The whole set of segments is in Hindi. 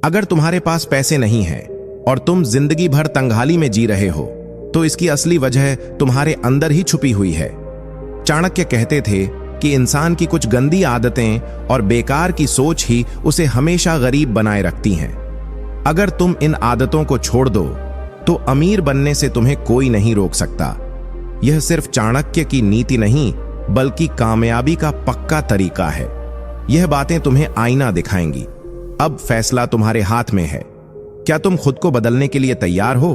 अगर तुम्हारे पास पैसे नहीं हैं और तुम जिंदगी भर तंगहाली में जी रहे हो, तो इसकी असली वजह तुम्हारे अंदर ही छुपी हुई है। चाणक्य कहते थे कि इंसान की कुछ गंदी आदतें और बेकार की सोच ही उसे हमेशा गरीब बनाए रखती हैं। अगर तुम इन आदतों को छोड़ दो तो अमीर बनने से तुम्हें कोई नहीं रोक सकता। यह सिर्फ चाणक्य की नीति नहीं, बल्कि कामयाबी का पक्का तरीका है। यह बातें तुम्हें आईना दिखाएंगी। अब फैसला तुम्हारे हाथ में है। क्या तुम खुद को बदलने के लिए तैयार हो?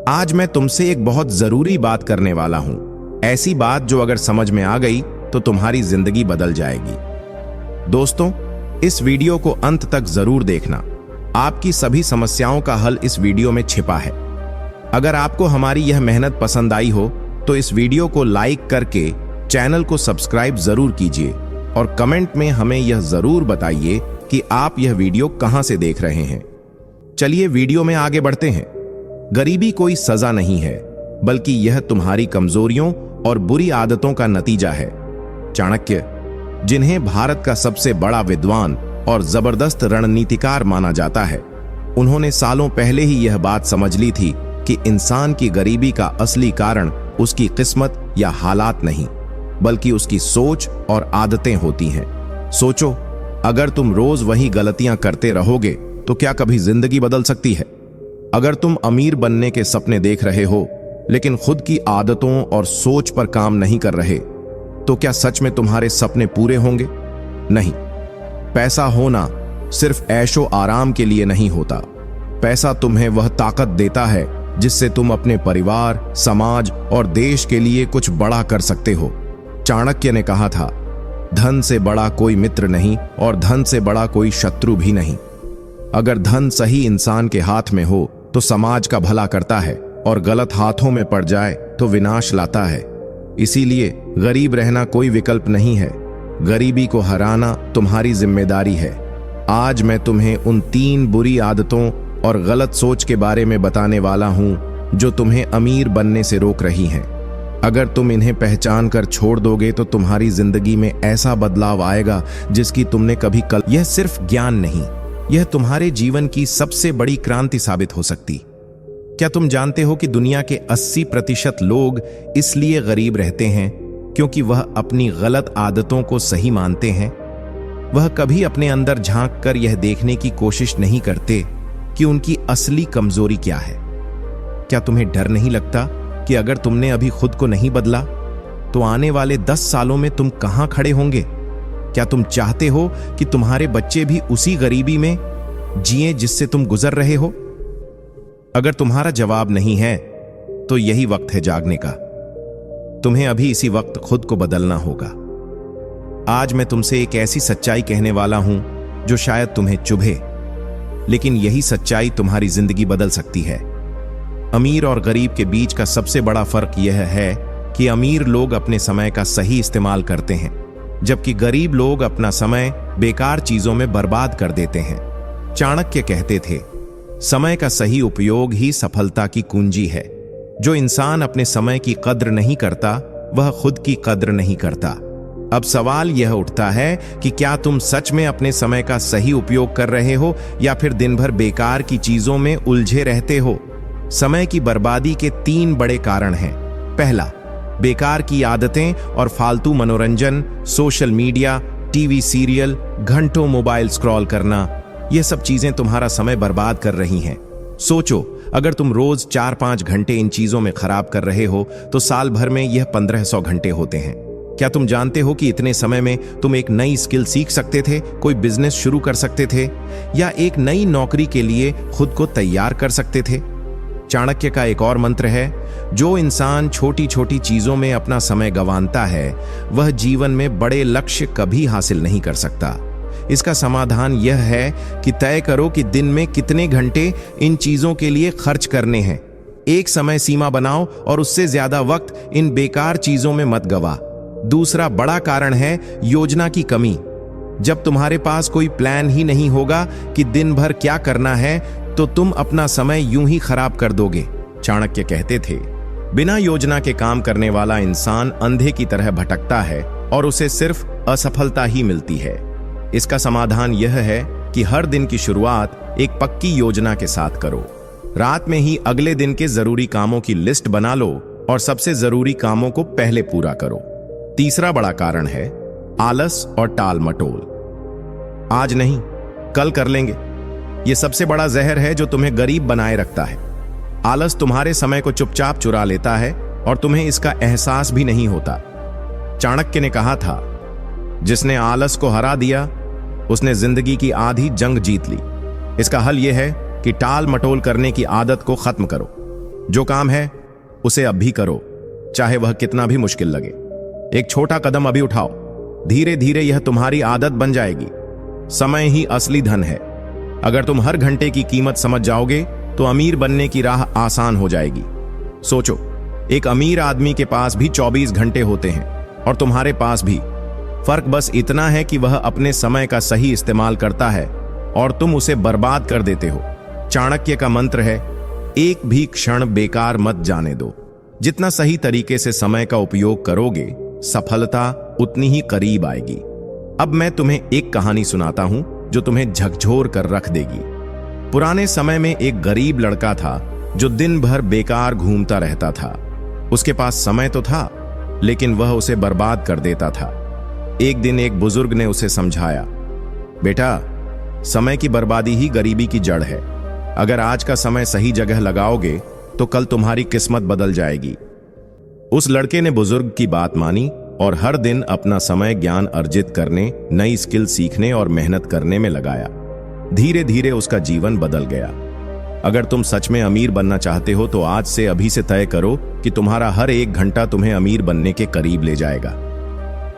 आज मैं तुमसे एक बहुत जरूरी बात करने वाला हूं। ऐसी बात जो अगर समझ में आ गई तो तुम्हारी जिंदगी बदल जाएगी। दोस्तों, इस वीडियो को अंत तक जरूर देखना। आपकी सभी समस्याओं का हल इस वीडियो में छिपा है। अगर आपको हमारी यह मेहनत पसंद आई हो तो इस वीडियो को लाइक करके चैनल को सब्सक्राइब जरूर कीजिए और कमेंट में हमें यह जरूर बताइए कि आप यह वीडियो कहां से देख रहे हैं। चलिए वीडियो में आगे बढ़ते हैं। गरीबी कोई सजा नहीं है, बल्कि यह तुम्हारी कमजोरियों और बुरी आदतों का नतीजा है। चाणक्य, जिन्हें भारत का सबसे बड़ा विद्वान और जबरदस्त रणनीतिकार माना जाता है, उन्होंने सालों पहले ही यह बात समझ ली थी कि इंसान की गरीबी का असली कारण उसकी किस्मत या हालात नहीं, बल्कि उसकी सोच और आदतें होती हैं। सोचो, अगर तुम रोज वही गलतियां करते रहोगे तो क्या कभी जिंदगी बदल सकती है? अगर तुम अमीर बनने के सपने देख रहे हो लेकिन खुद की आदतों और सोच पर काम नहीं कर रहे, तो क्या सच में तुम्हारे सपने पूरे होंगे? नहीं। पैसा होना सिर्फ ऐशो आराम के लिए नहीं होता। पैसा तुम्हें वह ताकत देता है जिससे तुम अपने परिवार, समाज और देश के लिए कुछ बड़ा कर सकते हो। चाणक्य ने कहा था, धन से बड़ा कोई मित्र नहीं और धन से बड़ा कोई शत्रु भी नहीं। अगर धन सही इंसान के हाथ में हो तो समाज का भला करता है, और गलत हाथों में पड़ जाए तो विनाश लाता है। इसीलिए गरीब रहना कोई विकल्प नहीं है। गरीबी को हराना तुम्हारी जिम्मेदारी है। आज मैं तुम्हें उन 3 बुरी आदतों और गलत सोच के बारे में बताने वाला हूं जो तुम्हें अमीर बनने से रोक रही हैं। अगर तुम इन्हें पहचान कर छोड़ दोगे तो तुम्हारी जिंदगी में ऐसा बदलाव आएगा जिसकी तुमने कभी यह सिर्फ ज्ञान नहीं, यह तुम्हारे जीवन की सबसे बड़ी क्रांति साबित हो सकती। क्या तुम जानते हो कि दुनिया के 80% लोग इसलिए गरीब रहते हैं क्योंकि वह अपनी गलत आदतों को सही मानते हैं? वह कभी अपने अंदर झांक कर यह देखने की कोशिश नहीं करते कि उनकी असली कमजोरी क्या है। क्या तुम्हें डर नहीं लगता कि अगर तुमने अभी खुद को नहीं बदला तो आने वाले 10 सालों में तुम कहां खड़े होंगे? क्या तुम चाहते हो कि तुम्हारे बच्चे भी उसी गरीबी में जिए जिससे तुम गुजर रहे हो? अगर तुम्हारा जवाब नहीं है तो यही वक्त है जागने का। तुम्हें अभी इसी वक्त खुद को बदलना होगा। आज मैं तुमसे एक ऐसी सच्चाई कहने वाला हूं जो शायद तुम्हें चुभे, लेकिन यही सच्चाई तुम्हारी जिंदगी बदल सकती है। अमीर और गरीब के बीच का सबसे बड़ा फर्क यह है कि अमीर लोग अपने समय का सही इस्तेमाल करते हैं, जबकि गरीब लोग अपना समय बेकार चीजों में बर्बाद कर देते हैं। चाणक्य कहते थे, समय का सही उपयोग ही सफलता की कुंजी है। जो इंसान अपने समय की कद्र नहीं करता, वह खुद की कद्र नहीं करता। अब सवाल यह उठता है कि क्या तुम सच में अपने समय का सही उपयोग कर रहे हो या फिर दिन भर बेकार की चीजों में उलझे रहते हो? समय की बर्बादी के 3 बड़े कारण हैं। पहला, बेकार की आदतें और फालतू मनोरंजन, सोशल मीडिया, टीवी सीरियल, घंटों मोबाइल स्क्रॉल करना, यह सब चीजें तुम्हारा समय बर्बाद कर रही हैं। सोचो, अगर तुम रोज 4-5 घंटे इन चीजों में खराब कर रहे हो तो साल भर में यह 1500 घंटे होते हैं। क्या तुम जानते हो कि इतने समय में तुम एक नई स्किल सीख सकते थे, कोई बिजनेस शुरू कर सकते थे, या एक नई नौकरी के लिए खुद को तैयार कर सकते थे? चाणक्य का एक और मंत्र है, जो इंसान छोटी छोटी चीजों में अपना समय गंवाता है वह जीवन में बड़े लक्ष्य कभी हासिल नहीं कर सकता। इसका समाधान यह है कि तय करो कि दिन में कितने घंटे इन चीजों के लिए खर्च करने हैं। एक समय सीमा बनाओ और उससे ज्यादा वक्त इन बेकार चीजों में मत गवा। दूसरा बड़ा कारण है योजना की कमी। जब तुम्हारे पास कोई प्लान ही नहीं होगा कि दिन भर क्या करना है, तो तुम अपना समय यूं ही खराब कर दोगे। चाणक्य कहते थे, बिना योजना के काम करने वाला इंसान अंधे की तरह भटकता है और उसे सिर्फ असफलता ही मिलती है। इसका समाधान यह है कि हर दिन की शुरुआत एक पक्की योजना के साथ करो। रात में ही अगले दिन के जरूरी कामों की लिस्ट बना लो और सबसे जरूरी कामों को पहले पूरा करो। तीसरा बड़ा कारण है आलस और टाल मटोल। आज नहीं, कल कर लेंगे। यह सबसे बड़ा जहर है जो तुम्हें गरीब बनाए रखता है। आलस तुम्हारे समय को चुपचाप चुरा लेता है और तुम्हें इसका एहसास भी नहीं होता। चाणक्य ने कहा था, जिसने आलस को हरा दिया उसने जिंदगी की आधी जंग जीत ली। इसका हल यह है कि टाल मटोल करने की आदत को खत्म करो। जो काम है उसे अब भी करो, चाहे वह कितना भी मुश्किल लगे। एक छोटा कदम अभी उठाओ, धीरे धीरे यह तुम्हारी आदत बन जाएगी। समय ही असली धन है। अगर तुम हर घंटे की कीमत समझ जाओगे तो अमीर बनने की राह आसान हो जाएगी। सोचो, एक अमीर आदमी के पास भी 24 घंटे होते हैं और तुम्हारे पास भी। फर्क बस इतना है कि वह अपने समय का सही इस्तेमाल करता है और तुम उसे बर्बाद कर देते हो। चाणक्य का मंत्र है, एक भी क्षण बेकार मत जाने दो। जितना सही तरीके से समय का उपयोग करोगे, सफलता उतनी ही करीब आएगी। अब मैं तुम्हें एक कहानी सुनाता हूं जो तुम्हें झकझोर कर रख देगी। पुराने समय में एक गरीब लड़का था जो दिन भर बेकार घूमता रहता था। उसके पास समय तो था, लेकिन वह उसे बर्बाद कर देता था। एक दिन एक बुजुर्ग ने उसे समझाया, बेटा, समय की बर्बादी ही गरीबी की जड़ है। अगर आज का समय सही जगह लगाओगे तो कल तुम्हारी किस्मत बदल जाएगी। उस लड़के ने बुजुर्ग की बात मानी और हर दिन अपना समय ज्ञान अर्जित करने, नई स्किल सीखने और मेहनत करने में लगाया। धीरे धीरे उसका जीवन बदल गया। अगर तुम सच में अमीर बनना चाहते हो तो आज से अभी से तय करो कि तुम्हारा हर एक घंटा तुम्हें अमीर बनने के करीब ले जाएगा।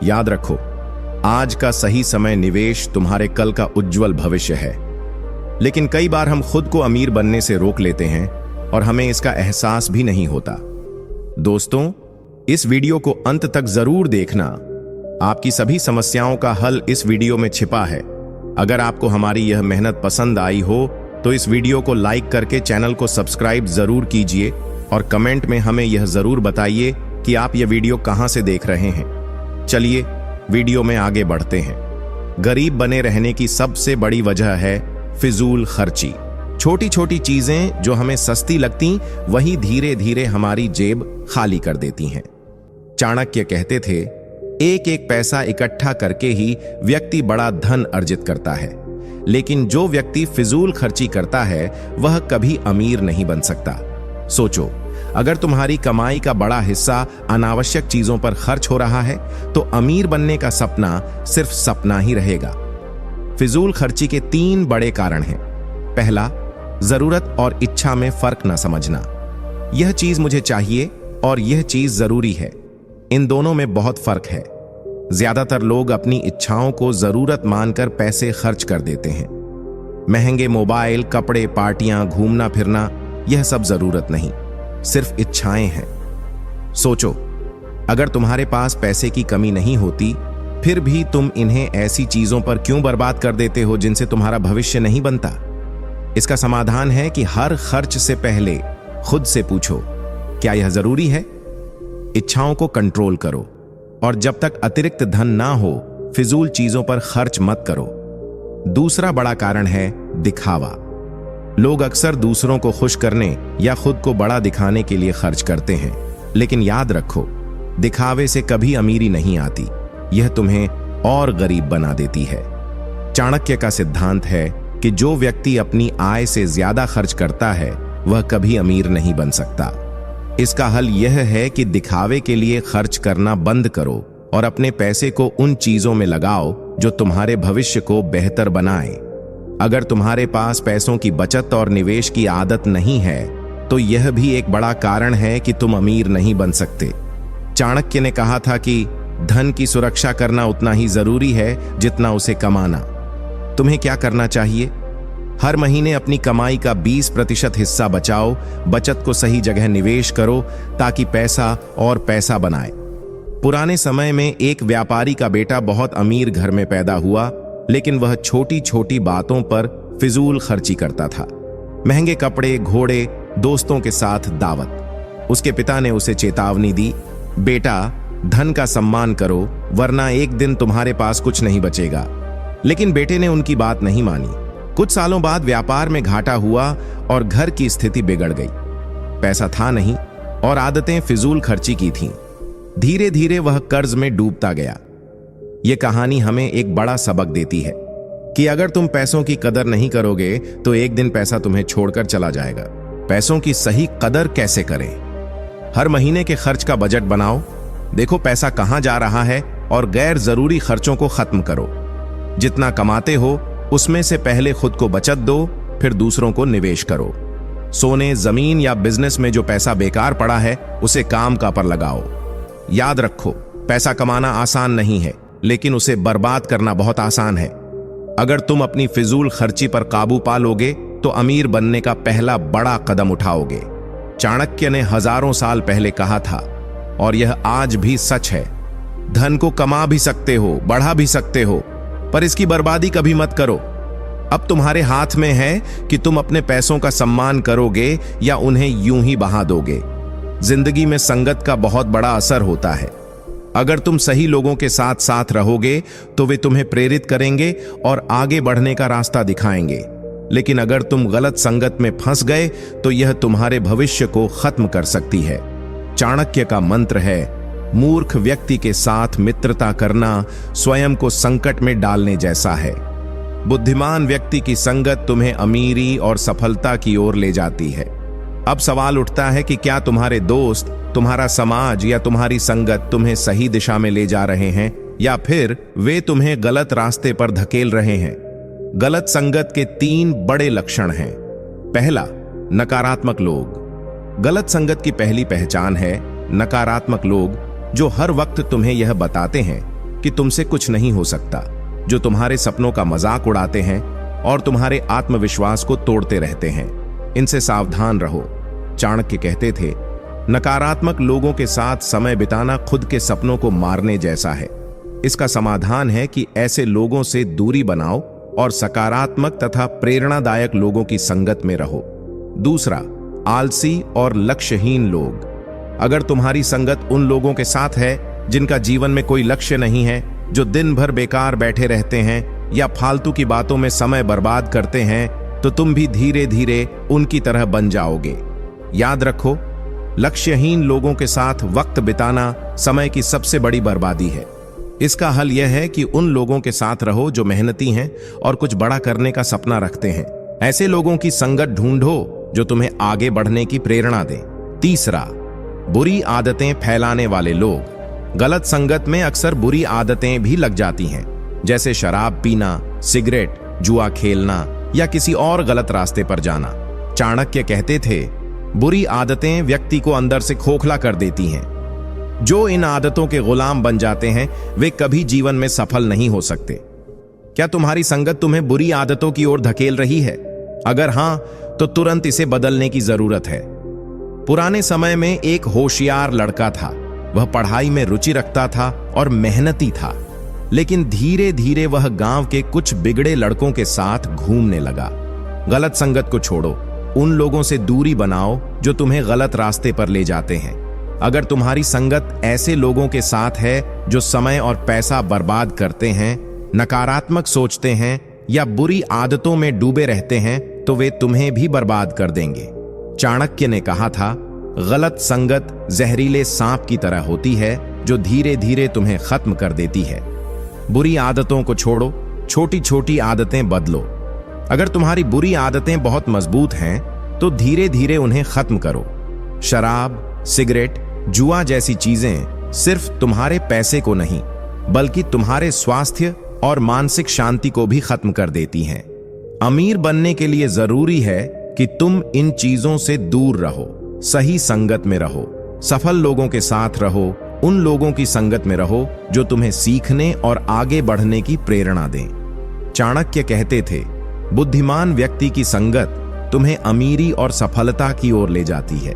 याद रखो, आज का सही समय निवेश तुम्हारे कल का उज्जवल भविष्य है। लेकिन कई बार हम खुद को अमीर बनने से रोक लेते हैं और हमें इसका एहसास भी नहीं होता। दोस्तों, इस वीडियो को अंत तक जरूर देखना। आपकी सभी समस्याओं का हल इस वीडियो में छिपा है। अगर आपको हमारी यह मेहनत पसंद आई हो तो इस वीडियो को लाइक करके चैनल को सब्सक्राइब जरूर कीजिए और कमेंट में हमें यह जरूर बताइए कि आप यह वीडियो कहां से देख रहे हैं। चलिए वीडियो में आगे बढ़ते हैं। गरीब बने रहने की सबसे बड़ी वजह है फिजूल खर्ची। छोटी छोटी चीजें जो हमें सस्ती लगती, वही धीरे धीरे हमारी जेब खाली कर देती हैं। चाणक्य कहते थे, एक एक पैसा इकट्ठा करके ही व्यक्ति बड़ा धन अर्जित करता है, लेकिन जो व्यक्ति फिजूल खर्ची करता है वह कभी अमीर नहीं बन सकता। सोचो, अगर तुम्हारी कमाई का बड़ा हिस्सा अनावश्यक चीजों पर खर्च हो रहा है तो अमीर बनने का सपना सिर्फ सपना ही रहेगा। फिजूल खर्ची के 3 बड़े कारण हैं। पहला, जरूरत और इच्छा में फर्क न समझना। यह चीज मुझे चाहिए और यह चीज जरूरी है, इन दोनों में बहुत फर्क है। ज्यादातर लोग अपनी इच्छाओं को जरूरत मानकर पैसे खर्च कर देते हैं। महंगे मोबाइल, कपड़े, पार्टियां, घूमना फिरना, यह सब जरूरत नहीं, सिर्फ इच्छाएं हैं। सोचो, अगर तुम्हारे पास पैसे की कमी नहीं होती, फिर भी तुम इन्हें ऐसी चीजों पर क्यों बर्बाद कर देते हो जिनसे तुम्हारा भविष्य नहीं बनता? इसका समाधान है कि हर खर्च से पहले खुद से पूछो, क्या यह जरूरी है? इच्छाओं को कंट्रोल करो और जब तक अतिरिक्त धन ना हो, फिजूल चीजों पर खर्च मत करो। दूसरा बड़ा कारण है दिखावा। लोग अक्सर दूसरों को खुश करने या खुद को बड़ा दिखाने के लिए खर्च करते हैं, लेकिन याद रखो, दिखावे से कभी अमीरी नहीं आती, यह तुम्हें और गरीब बना देती है। चाणक्य का सिद्धांत है कि जो व्यक्ति अपनी आय से ज्यादा खर्च करता है वह कभी अमीर नहीं बन सकता। इसका हल यह है कि दिखावे के लिए खर्च करना बंद करो और अपने पैसे को उन चीजों में लगाओ जो तुम्हारे भविष्य को बेहतर बनाए। अगर तुम्हारे पास पैसों की बचत और निवेश की आदत नहीं है तो यह भी एक बड़ा कारण है कि तुम अमीर नहीं बन सकते। चाणक्य ने कहा था कि धन की सुरक्षा करना उतना ही जरूरी है जितना उसे कमाना। तुम्हें क्या करना चाहिए? हर महीने अपनी कमाई का 20% हिस्सा बचाओ, बचत को सही जगह निवेश करो ताकि पैसा और पैसा बनाए। पुराने समय में एक व्यापारी का बेटा बहुत अमीर घर में पैदा हुआ, लेकिन वह छोटी छोटी बातों पर फिजूल खर्ची करता था। महंगे कपड़े, घोड़े, दोस्तों के साथ दावत। उसके पिता ने उसे चेतावनी दी, बेटा, धन का सम्मान करो वरना एक दिन तुम्हारे पास कुछ नहीं बचेगा। लेकिन बेटे ने उनकी बात नहीं मानी कुछ सालों बाद व्यापार में घाटा हुआ और घर की स्थिति बिगड़ गई। पैसा था नहीं और आदतें फिजूल खर्ची की थीं। धीरे धीरे वह कर्ज में डूबता गया। यह कहानी हमें एक बड़ा सबक देती है कि अगर तुम पैसों की कदर नहीं करोगे तो एक दिन पैसा तुम्हें छोड़कर चला जाएगा। पैसों की सही कदर कैसे करें? हर महीने के खर्च का बजट बनाओ, देखो पैसा कहां जा रहा है और गैर जरूरी खर्चों को खत्म करो। जितना कमाते हो उसमें से पहले खुद को बचत दो, फिर दूसरों को निवेश करो। सोने, जमीन या बिजनेस में जो पैसा बेकार पड़ा है उसे काम का पर लगाओ। याद रखो, पैसा कमाना आसान नहीं है, लेकिन उसे बर्बाद करना बहुत आसान है। अगर तुम अपनी फिजूल खर्ची पर काबू पा लोगे तो अमीर बनने का पहला बड़ा कदम उठाओगे। चाणक्य ने हजारों साल पहले कहा था और यह आज भी सच है, धन को कमा भी सकते हो, बढ़ा भी सकते हो, पर इसकी बर्बादी कभी मत करो। अब तुम्हारे हाथ में है कि तुम अपने पैसों का सम्मान करोगे या उन्हें यूं ही बहा दोगे। जिंदगी में संगत का बहुत बड़ा असर होता है। अगर तुम सही लोगों के साथ साथ रहोगे तो वे तुम्हें प्रेरित करेंगे और आगे बढ़ने का रास्ता दिखाएंगे। लेकिन अगर तुम गलत संगत में फंस गए तो यह तुम्हारे भविष्य को खत्म कर सकती है। चाणक्य का मंत्र है, मूर्ख व्यक्ति के साथ मित्रता करना स्वयं को संकट में डालने जैसा है। बुद्धिमान व्यक्ति की संगत तुम्हें अमीरी और सफलता की ओर ले जाती है। अब सवाल उठता है कि क्या तुम्हारे दोस्त, तुम्हारा समाज या तुम्हारी संगत तुम्हें सही दिशा में ले जा रहे हैं या फिर वे तुम्हें गलत रास्ते पर धकेल रहे हैं। गलत संगत के 3 बड़े लक्षण हैं। पहला, नकारात्मक लोग। गलत संगत की पहली पहचान है नकारात्मक लोग, जो हर वक्त तुम्हें यह बताते हैं कि तुमसे कुछ नहीं हो सकता, जो तुम्हारे सपनों का मजाक उड़ाते हैं और तुम्हारे आत्मविश्वास को तोड़ते रहते हैं। इनसे सावधान रहो। चाणक्य कहते थे, नकारात्मक लोगों के साथ समय बिताना खुद के सपनों को मारने जैसा है। इसका समाधान है कि ऐसे लोगों से दूरी बनाओ और सकारात्मक तथा प्रेरणादायक लोगों की संगत में रहो। दूसरा, आलसी और लक्ष्यहीन लोग। अगर तुम्हारी संगत उन लोगों के साथ है जिनका जीवन में कोई लक्ष्य नहीं है, जो दिन भर बेकार बैठे रहते हैं या फालतू की बातों में समय बर्बाद करते हैं, तो तुम भी धीरे धीरे उनकी तरह बन जाओगे। याद रखो, लक्ष्यहीन लोगों के साथ वक्त बिताना समय की सबसे बड़ी बर्बादी है। इसका हल यह है कि उन लोगों के साथ रहो जो मेहनती हैं और कुछ बड़ा करने का सपना रखते हैं। ऐसे लोगों की संगत ढूंढो जो तुम्हें आगे बढ़ने की प्रेरणा दें। तीसरा, बुरी आदतें फैलाने वाले लोग। गलत संगत में अक्सर बुरी आदतें भी लग जाती हैं, जैसे शराब पीना, सिगरेट, जुआ खेलना या किसी और गलत रास्ते पर जाना। चाणक्य कहते थे, बुरी आदतें व्यक्ति को अंदर से खोखला कर देती हैं। जो इन आदतों के गुलाम बन जाते हैं वे कभी जीवन में सफल नहीं हो सकते। क्या तुम्हारी संगत तुम्हें बुरी आदतों की ओर धकेल रही है? अगर हां, तो तुरंत इसे बदलने की जरूरत है। पुराने समय में एक होशियार लड़का था। वह पढ़ाई में रुचि रखता था और मेहनती था, लेकिन धीरे धीरे वह गांव के कुछ बिगड़े लड़कों के साथ घूमने लगा। गलत संगत को छोड़ो, उन लोगों से दूरी बनाओ जो तुम्हें गलत रास्ते पर ले जाते हैं। अगर तुम्हारी संगत ऐसे लोगों के साथ है जो समय और पैसा बर्बाद करते हैं, नकारात्मक सोचते हैं या बुरी आदतों में डूबे रहते हैं, तो वे तुम्हें भी बर्बाद कर देंगे। चाणक्य ने कहा था, गलत संगत जहरीले सांप की तरह होती है जो धीरे धीरे तुम्हें खत्म कर देती है। बुरी आदतों को छोड़ो, छोटी छोटी आदतें बदलो। अगर तुम्हारी बुरी आदतें बहुत मजबूत हैं तो धीरे धीरे उन्हें खत्म करो। शराब, सिगरेट, जुआ जैसी चीजें सिर्फ तुम्हारे पैसे को नहीं बल्कि तुम्हारे स्वास्थ्य और मानसिक शांति को भी खत्म कर देती हैं। अमीर बनने के लिए जरूरी है कि तुम इन चीजों से दूर रहो, सही संगत में रहो, सफल लोगों के साथ रहो, उन लोगों की संगत में रहो जो तुम्हें सीखने और आगे बढ़ने की प्रेरणा दें। चाणक्य कहते थे, बुद्धिमान व्यक्ति की संगत तुम्हें अमीरी और सफलता की ओर ले जाती है।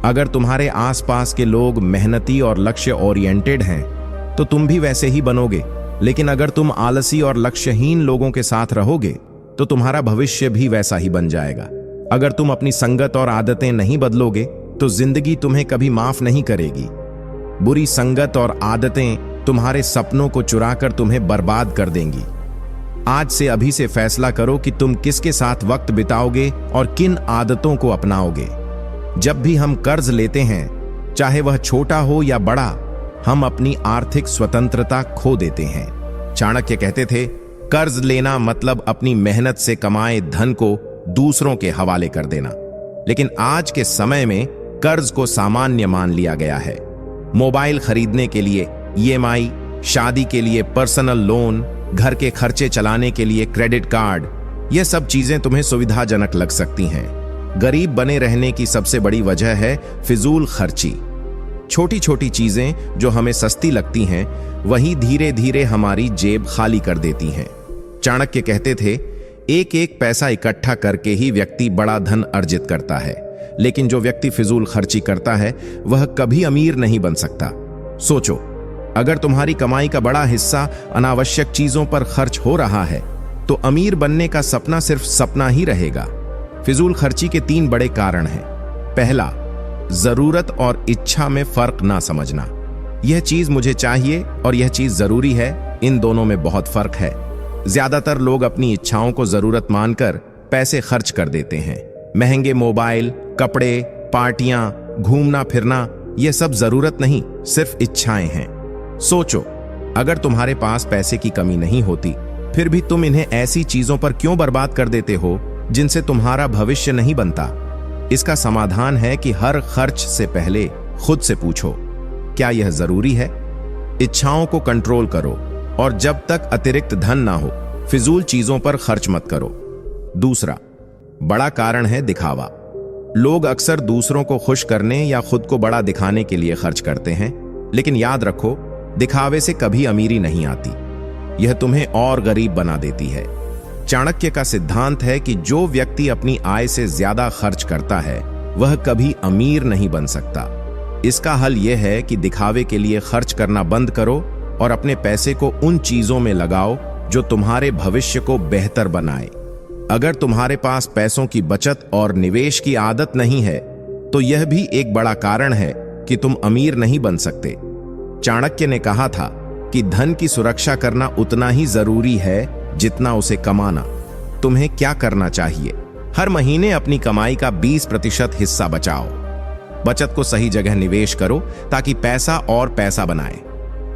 अगर तुम्हारे आसपास के लोग मेहनती और लक्ष्य ओरिएंटेड हैं तो तुम भी वैसे ही बनोगे, लेकिन अगर तुम आलसी और लक्ष्यहीन लोगों के साथ रहोगे तो तुम्हारा भविष्य भी वैसा ही बन जाएगा। अगर तुम अपनी संगत और आदतें नहीं बदलोगे तो जिंदगी तुम्हें कभी माफ नहीं करेगी। बुरी संगत और आदतें तुम्हारे सपनों को चुराकर तुम्हें बर्बाद कर देंगी। आज से अभी से फैसला करो कि तुम किसके साथ वक्त बिताओगे और किन आदतों को अपनाओगे। जब भी हम कर्ज लेते हैं, चाहे वह छोटा हो या बड़ा, हम अपनी आर्थिक स्वतंत्रता खो देते हैं। चाणक्य कहते थे, कर्ज लेना मतलब अपनी मेहनत से कमाए धन को दूसरों के हवाले कर देना। लेकिन आज के समय में कर्ज को सामान्य मान लिया गया है। मोबाइल खरीदने के लिए ईएमआई, शादी के लिए पर्सनल लोन, घर के खर्चे चलाने के लिए क्रेडिट कार्ड, ये सब चीजें तुम्हें सुविधाजनक लग सकती हैं। गरीब बने रहने की सबसे बड़ी वजह है फिजूल खर्ची। छोटी छोटी चीजें जो हमें सस्ती लगती हैं, वही धीरे धीरे हमारी जेब खाली कर देती हैं। चाणक्य कहते थे, एक एक पैसा इकट्ठा करके ही व्यक्ति बड़ा धन अर्जित करता है, लेकिन जो व्यक्ति फिजूल खर्ची करता है वह कभी अमीर नहीं बन सकता। सोचो, अगर तुम्हारी कमाई का बड़ा हिस्सा अनावश्यक चीजों पर खर्च हो रहा है, तो अमीर बनने का सपना सिर्फ सपना ही रहेगा। फिजूल खर्ची के 3 बड़े कारण हैं। पहला, जरूरत और इच्छा में फर्क ना समझना। यह चीज मुझे चाहिए और यह चीज जरूरी है, इन दोनों में बहुत फर्क है। ज्यादातर लोग अपनी इच्छाओं को जरूरत मानकर पैसे खर्च कर देते हैं। महंगे मोबाइल, कपड़े, पार्टियां, घूमना फिरना, यह सब जरूरत नहीं, सिर्फ इच्छाएं हैं। सोचो, अगर तुम्हारे पास पैसे की कमी नहीं होती, फिर भी तुम इन्हें ऐसी चीजों पर क्यों बर्बाद कर देते हो जिनसे तुम्हारा भविष्य नहीं बनता? इसका समाधान है कि हर खर्च से पहले खुद से पूछो, क्या यह जरूरी है? इच्छाओं को कंट्रोल करो और जब तक अतिरिक्त धन ना हो, फिजूल चीजों पर खर्च मत करो। दूसरा बड़ा कारण है दिखावा। लोग अक्सर दूसरों को खुश करने या खुद को बड़ा दिखाने के लिए खर्च करते हैं, लेकिन याद रखो, दिखावे से कभी अमीरी नहीं आती, यह तुम्हें और गरीब बना देती है। चाणक्य का सिद्धांत है कि जो व्यक्ति अपनी आय से ज्यादा खर्च करता है, वह कभी अमीर नहीं बन सकता। इसका हल यह है कि दिखावे के लिए खर्च करना बंद करो और अपने पैसे को उन चीजों में लगाओ जो तुम्हारे भविष्य को बेहतर बनाए। अगर तुम्हारे पास पैसों की बचत और निवेश की आदत नहीं है, तो यह भी एक बड़ा कारण है कि तुम अमीर नहीं बन सकते। चाणक्य ने कहा था कि धन की सुरक्षा करना उतना ही जरूरी है जितना उसे कमाना। तुम्हें क्या करना चाहिए? हर महीने अपनी कमाई का 20% हिस्सा बचाओ। बचत को सही जगह निवेश करो ताकि पैसा और पैसा बनाए।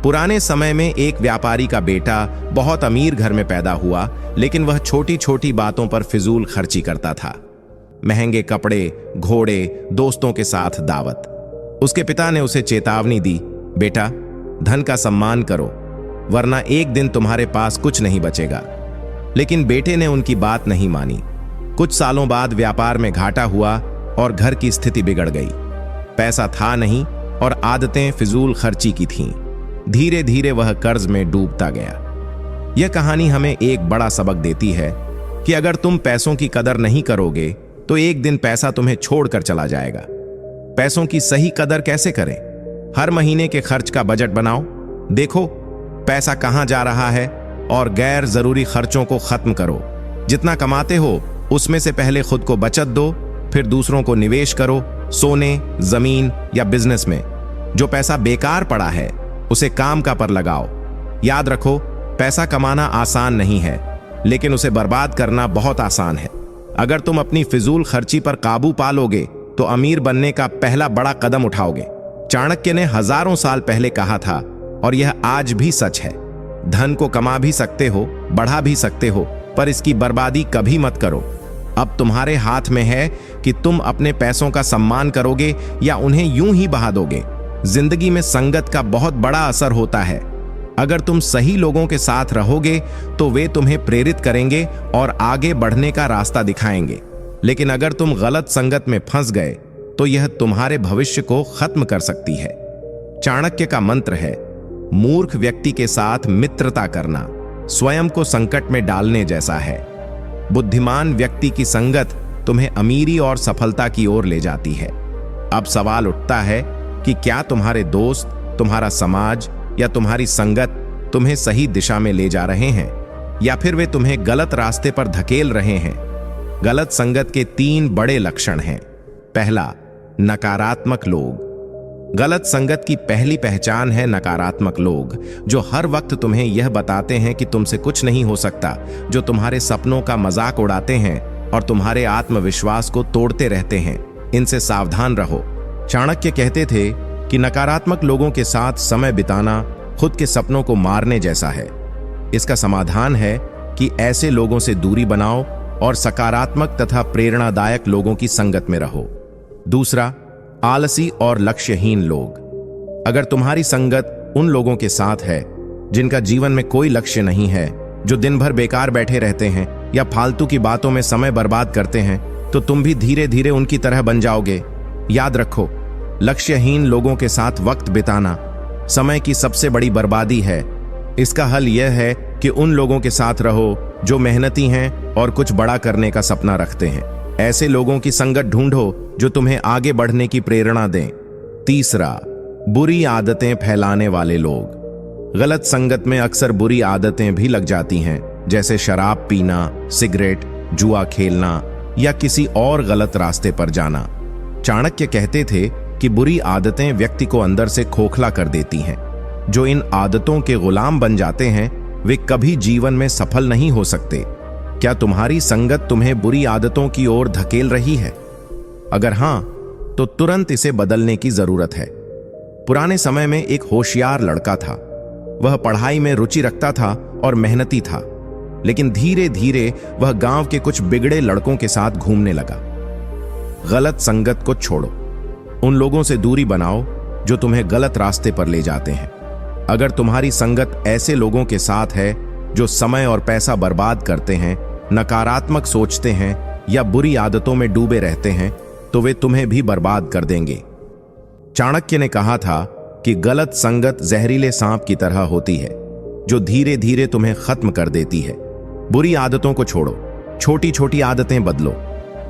पुराने समय में एक व्यापारी का बेटा बहुत अमीर घर में पैदा हुआ, लेकिन वह छोटी छोटी बातों पर फिजूल खर्ची करता था। महंगे कपड़े, घोड़े, दोस्तों के साथ दावत। उसके पिता ने उसे चेतावनी दी, बेटा, धन का सम्मान करो, वरना एक दिन तुम्हारे पास कुछ नहीं बचेगा। लेकिन बेटे ने उनकी बात नहीं मानी। कुछ सालों बाद व्यापार में घाटा हुआ और घर की स्थिति बिगड़ गई। पैसा था नहीं और आदतें फिजूल खर्ची की थीं। धीरे धीरे वह कर्ज में डूबता गया। यह कहानी हमें एक बड़ा सबक देती है कि अगर तुम पैसों की कदर नहीं करोगे, तो एक दिन पैसा तुम्हें छोड़कर चला जाएगा। पैसों की सही कदर कैसे करें? हर महीने के खर्च का बजट बनाओ। देखो पैसा कहां जा रहा है और गैर जरूरी खर्चों को खत्म करो। जितना कमाते हो उसमें से पहले खुद को बचत दो, फिर दूसरों को निवेश करो, सोने, जमीन या बिजनेस में। जो पैसा बेकार पड़ा है उसे काम का पर लगाओ। याद रखो, पैसा कमाना आसान नहीं है, लेकिन उसे बर्बाद करना बहुत आसान है। अगर तुम अपनी फिजूल खर्ची पर काबू पा लोगे, तो अमीर बनने का पहला बड़ा कदम उठाओगे। चाणक्य ने हजारों साल पहले कहा था, और यह आज भी सच है, धन को कमा भी सकते हो, बढ़ा भी सकते हो, पर इसकी बर्बादी कभी मत करो। अब तुम्हारे हाथ में है कि तुम अपने पैसों का सम्मान करोगे या उन्हें यूं ही बहा दोगे। जिंदगी में संगत का बहुत बड़ा असर होता है। अगर तुम सही लोगों के साथ रहोगे तो वे तुम्हें प्रेरित करेंगे और आगे बढ़ने का रास्ता दिखाएंगे। लेकिन अगर तुम गलत संगत में फंस गए तो यह तुम्हारे भविष्य को खत्म कर सकती है। चाणक्य का मंत्र है, मूर्ख व्यक्ति के साथ मित्रता करना स्वयं को संकट में डालने जैसा है। बुद्धिमान व्यक्ति की संगत तुम्हें अमीरी और सफलता की ओर ले जाती है। अब सवाल उठता है कि क्या तुम्हारे दोस्त, तुम्हारा समाज या तुम्हारी संगत तुम्हें सही दिशा में ले जा रहे हैं, या फिर वे तुम्हें गलत रास्ते पर धकेल रहे हैं। गलत संगत के 3 बड़े लक्षण हैं। पहला, नकारात्मक लोग। गलत संगत की पहली पहचान है नकारात्मक लोग, जो हर वक्त तुम्हें यह बताते हैं कि तुमसे कुछ नहीं हो सकता, जो तुम्हारे सपनों का मजाक उड़ाते हैं और तुम्हारे आत्मविश्वास को तोड़ते रहते हैं। इनसे सावधान रहो। चाणक्य कहते थे कि नकारात्मक लोगों के साथ समय बिताना खुद के सपनों को मारने जैसा है। इसका समाधान है कि ऐसे लोगों से दूरी बनाओ और सकारात्मक तथा प्रेरणादायक लोगों की संगत में रहो। दूसरा, आलसी और लक्ष्यहीन लोग। अगर तुम्हारी संगत उन लोगों के साथ है जिनका जीवन में कोई लक्ष्य नहीं है, जो दिन भर बेकार बैठे रहते हैं या फालतू की बातों में समय बर्बाद करते हैं, तो तुम भी धीरे धीरे उनकी तरह बन जाओगे। याद रखो, लक्ष्यहीन लोगों के साथ वक्त बिताना समय की सबसे बड़ी बर्बादी है। इसका हल यह है कि उन लोगों के साथ रहो जो मेहनती हैं और कुछ बड़ा करने का सपना रखते हैं। ऐसे लोगों की संगत ढूंढो जो तुम्हें आगे बढ़ने की प्रेरणा दें। तीसरा, बुरी आदतें फैलाने वाले लोग। गलत संगत में अक्सर बुरी आदतें भी लग जाती हैं, जैसे शराब पीना, सिगरेट, जुआ खेलना या किसी और गलत रास्ते पर जाना। चाणक्य कहते थे कि बुरी आदतें व्यक्ति को अंदर से खोखला कर देती हैं। जो इन आदतों के गुलाम बन जाते हैं, वे कभी जीवन में सफल नहीं हो सकते। क्या तुम्हारी संगत तुम्हें बुरी आदतों की ओर धकेल रही है? अगर हां, तो तुरंत इसे बदलने की जरूरत है। पुराने समय में एक होशियार लड़का था। वह पढ़ाई में रुचि रखता था और मेहनती था, लेकिन धीरे धीरे वह गांव के कुछ बिगड़े लड़कों के साथ घूमने लगा। गलत संगत को छोड़ो। उन लोगों से दूरी बनाओ जो तुम्हें गलत रास्ते पर ले जाते हैं। अगर तुम्हारी संगत ऐसे लोगों के साथ है जो समय और पैसा बर्बाद करते हैं, नकारात्मक सोचते हैं या बुरी आदतों में डूबे रहते हैं, तो वे तुम्हें भी बर्बाद कर देंगे। चाणक्य ने कहा था कि गलत संगत जहरीले सांप की तरह होती है, जो धीरे धीरे तुम्हें खत्म कर देती है। बुरी आदतों को छोड़ो, छोटी छोटी आदतें बदलो।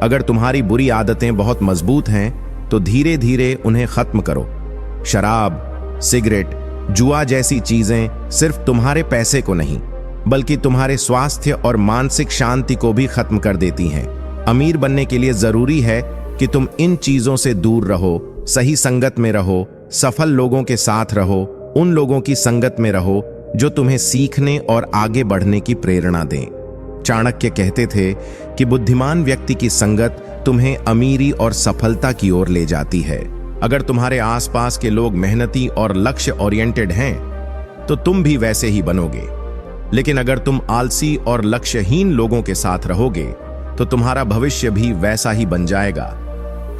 अगर तुम्हारी बुरी आदतें बहुत मजबूत हैं, तो धीरे धीरे उन्हें खत्म करो। शराब, सिगरेट, जुआ जैसी चीजें सिर्फ तुम्हारे पैसे को नहीं, बल्कि तुम्हारे स्वास्थ्य और मानसिक शांति को भी खत्म कर देती हैं। अमीर बनने के लिए जरूरी है कि तुम इन चीजों से दूर रहो, सही संगत में रहो, सफल लोगों के साथ रहो, उन लोगों की संगत में रहो जो तुम्हें सीखने और आगे बढ़ने की प्रेरणा दें। चाणक्य कहते थे कि बुद्धिमान व्यक्ति की संगत तुम्हें अमीरी और सफलता की ओर ले जाती है। अगर तुम्हारे आसपास के लोग मेहनती और लक्ष्य ओरिएंटेड हैं, तो तुम भी वैसे ही बनोगे। लेकिन अगर तुम आलसी और लक्ष्यहीन लोगों के साथ रहोगे, तो तुम्हारा भविष्य भी वैसा ही बन जाएगा।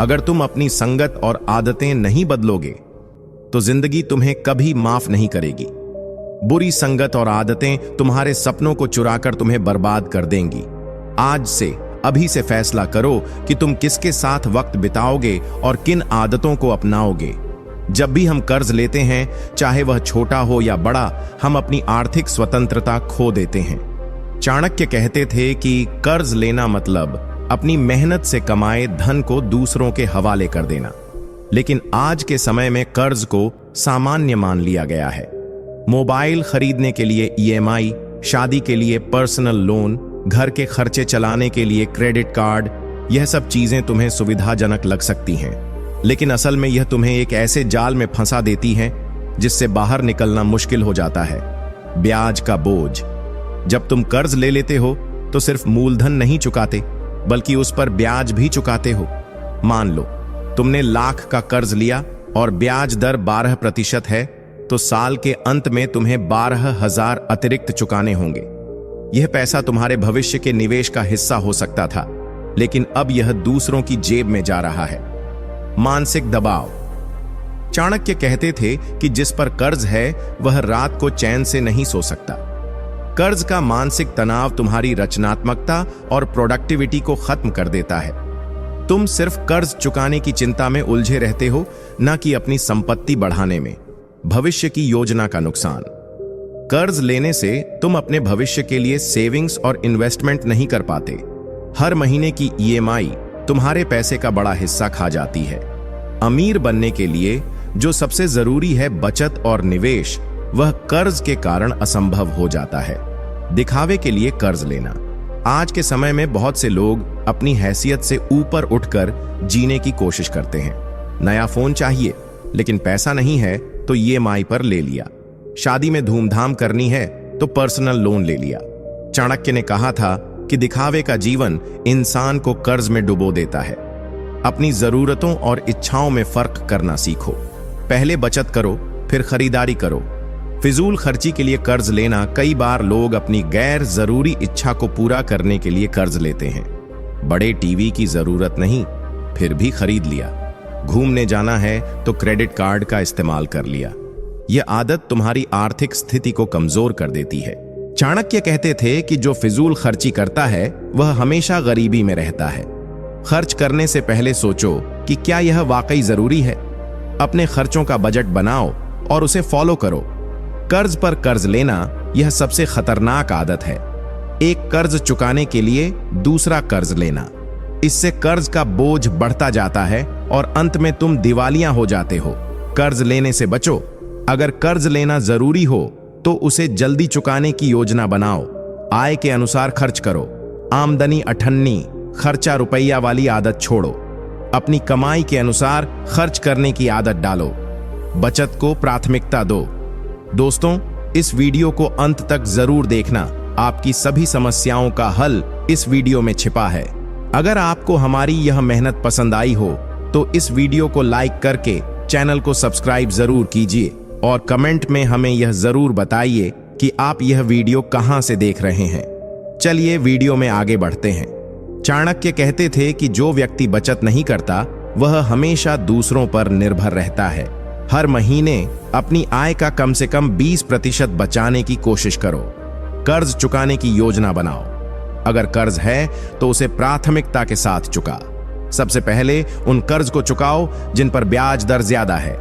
अगर तुम अपनी संगत और आदतें नहीं बदलोगे, तो जिंदगी तुम्हें कभी माफ नहीं करेगी। बुरी संगत और आदतें तुम्हारे सपनों को चुराकर तुम्हें बर्बाद कर देंगी। आज से, अभी से फैसला करो कि तुम किसके साथ वक्त बिताओगे और किन आदतों को अपनाओगे। जब भी हम कर्ज लेते हैं, चाहे वह छोटा हो या बड़ा, हम अपनी आर्थिक स्वतंत्रता खो देते हैं। चाणक्य कहते थे कि कर्ज लेना मतलब अपनी मेहनत से कमाए धन को दूसरों के हवाले कर देना। लेकिन आज के समय में कर्ज को सामान्य मान लिया गया है। मोबाइल खरीदने के लिए EMI, शादी के लिए पर्सनल लोन, घर के खर्चे चलाने के लिए क्रेडिट कार्ड, यह सब चीजें तुम्हें सुविधाजनक लग सकती हैं, लेकिन असल में यह तुम्हें एक ऐसे जाल में फंसा देती हैं जिससे बाहर निकलना मुश्किल हो जाता है। ब्याज का बोझ। जब तुम कर्ज ले लेते हो, तो सिर्फ मूलधन नहीं चुकाते, बल्कि उस पर ब्याज भी चुकाते हो। मान लो तुमने लाख का कर्ज लिया और ब्याज दर 12% है, तो साल के अंत में तुम्हें 12,000 अतिरिक्त चुकाने होंगे। यह पैसा तुम्हारे भविष्य के निवेश का हिस्सा हो सकता था, लेकिन अब यह दूसरों की जेब में जा रहा है। मानसिक दबाव। चाणक्य कहते थे कि जिस पर कर्ज है, वह रात को चैन से नहीं सो सकता। कर्ज का मानसिक तनाव तुम्हारी रचनात्मकता और प्रोडक्टिविटी को खत्म कर देता है। तुम सिर्फ कर्ज चुकाने की चिंता में उलझे रहते हो, न कि अपनी संपत्ति बढ़ाने में। भविष्य की योजना का नुकसान। कर्ज लेने से तुम अपने भविष्य के लिए सेविंग्स और इन्वेस्टमेंट नहीं कर पाते। हर महीने की EMI तुम्हारे पैसे का बड़ा हिस्सा खा जाती है। अमीर बनने के लिए जो सबसे जरूरी है, बचत और निवेश, वह कर्ज के कारण असंभव हो जाता है। दिखावे के लिए कर्ज लेना। आज के समय में बहुत से लोग अपनी हैसियत से ऊपर उठकर जीने की कोशिश करते हैं। नया फोन चाहिए, लेकिन पैसा नहीं है तो EMI पर ले लिया। शादी में धूमधाम करनी है तो पर्सनल लोन ले लिया। चाणक्य ने कहा था कि दिखावे का जीवन इंसान को कर्ज में डुबो देता है। अपनी जरूरतों और इच्छाओं में फर्क करना सीखो। पहले बचत करो, फिर खरीदारी करो। फिजूल खर्ची के लिए कर्ज लेना, कई बार लोग अपनी गैर जरूरी इच्छा को पूरा करने के लिए कर्ज लेते हैं। बड़े टीवी की जरूरत नहीं, फिर भी खरीद लिया। घूमने जाना है तो क्रेडिट कार्ड का इस्तेमाल कर लिया। यह आदत तुम्हारी आर्थिक स्थिति को कमजोर कर देती है। चाणक्य कहते थे कि जो फिजूल खर्ची करता है वह हमेशा गरीबी में रहता है। खर्च करने से पहले सोचो कि क्या यह वाकई जरूरी है। अपने खर्चों का बजट बनाओ और उसे फॉलो करो। कर्ज पर कर्ज लेना यह सबसे खतरनाक आदत है। एक कर्ज चुकाने के लिए दूसरा कर्ज लेना, इससे कर्ज का बोझ बढ़ता जाता है और अंत में तुम दिवालिया हो जाते हो। कर्ज लेने से बचो। अगर कर्ज लेना जरूरी हो तो उसे जल्दी चुकाने की योजना बनाओ। आय के अनुसार खर्च करो। आमदनी अठन्नी, खर्चा रुपया वाली आदत छोड़ो। अपनी कमाई के अनुसार खर्च करने की आदत डालो। बचत को प्राथमिकता दो। दोस्तों, इस वीडियो को अंत तक जरूर देखना। आपकी सभी समस्याओं का हल इस वीडियो में छिपा है। अगर आपको हमारी यह मेहनत पसंद आई हो तो इस वीडियो को लाइक करके चैनल को सब्सक्राइब जरूर कीजिए और कमेंट में हमें यह जरूर बताइए कि आप यह वीडियो कहां से देख रहे हैं। चलिए वीडियो में आगे बढ़ते हैं। चाणक्य कहते थे कि जो व्यक्ति बचत नहीं करता वह हमेशा दूसरों पर निर्भर रहता है। हर महीने अपनी आय का कम से कम 20% बचाने की कोशिश करो। कर्ज चुकाने की योजना बनाओ। अगर कर्ज है तो उसे प्राथमिकता के साथ चुका। सबसे पहले उन कर्ज को चुकाओ जिन पर ब्याज दर ज्यादा है।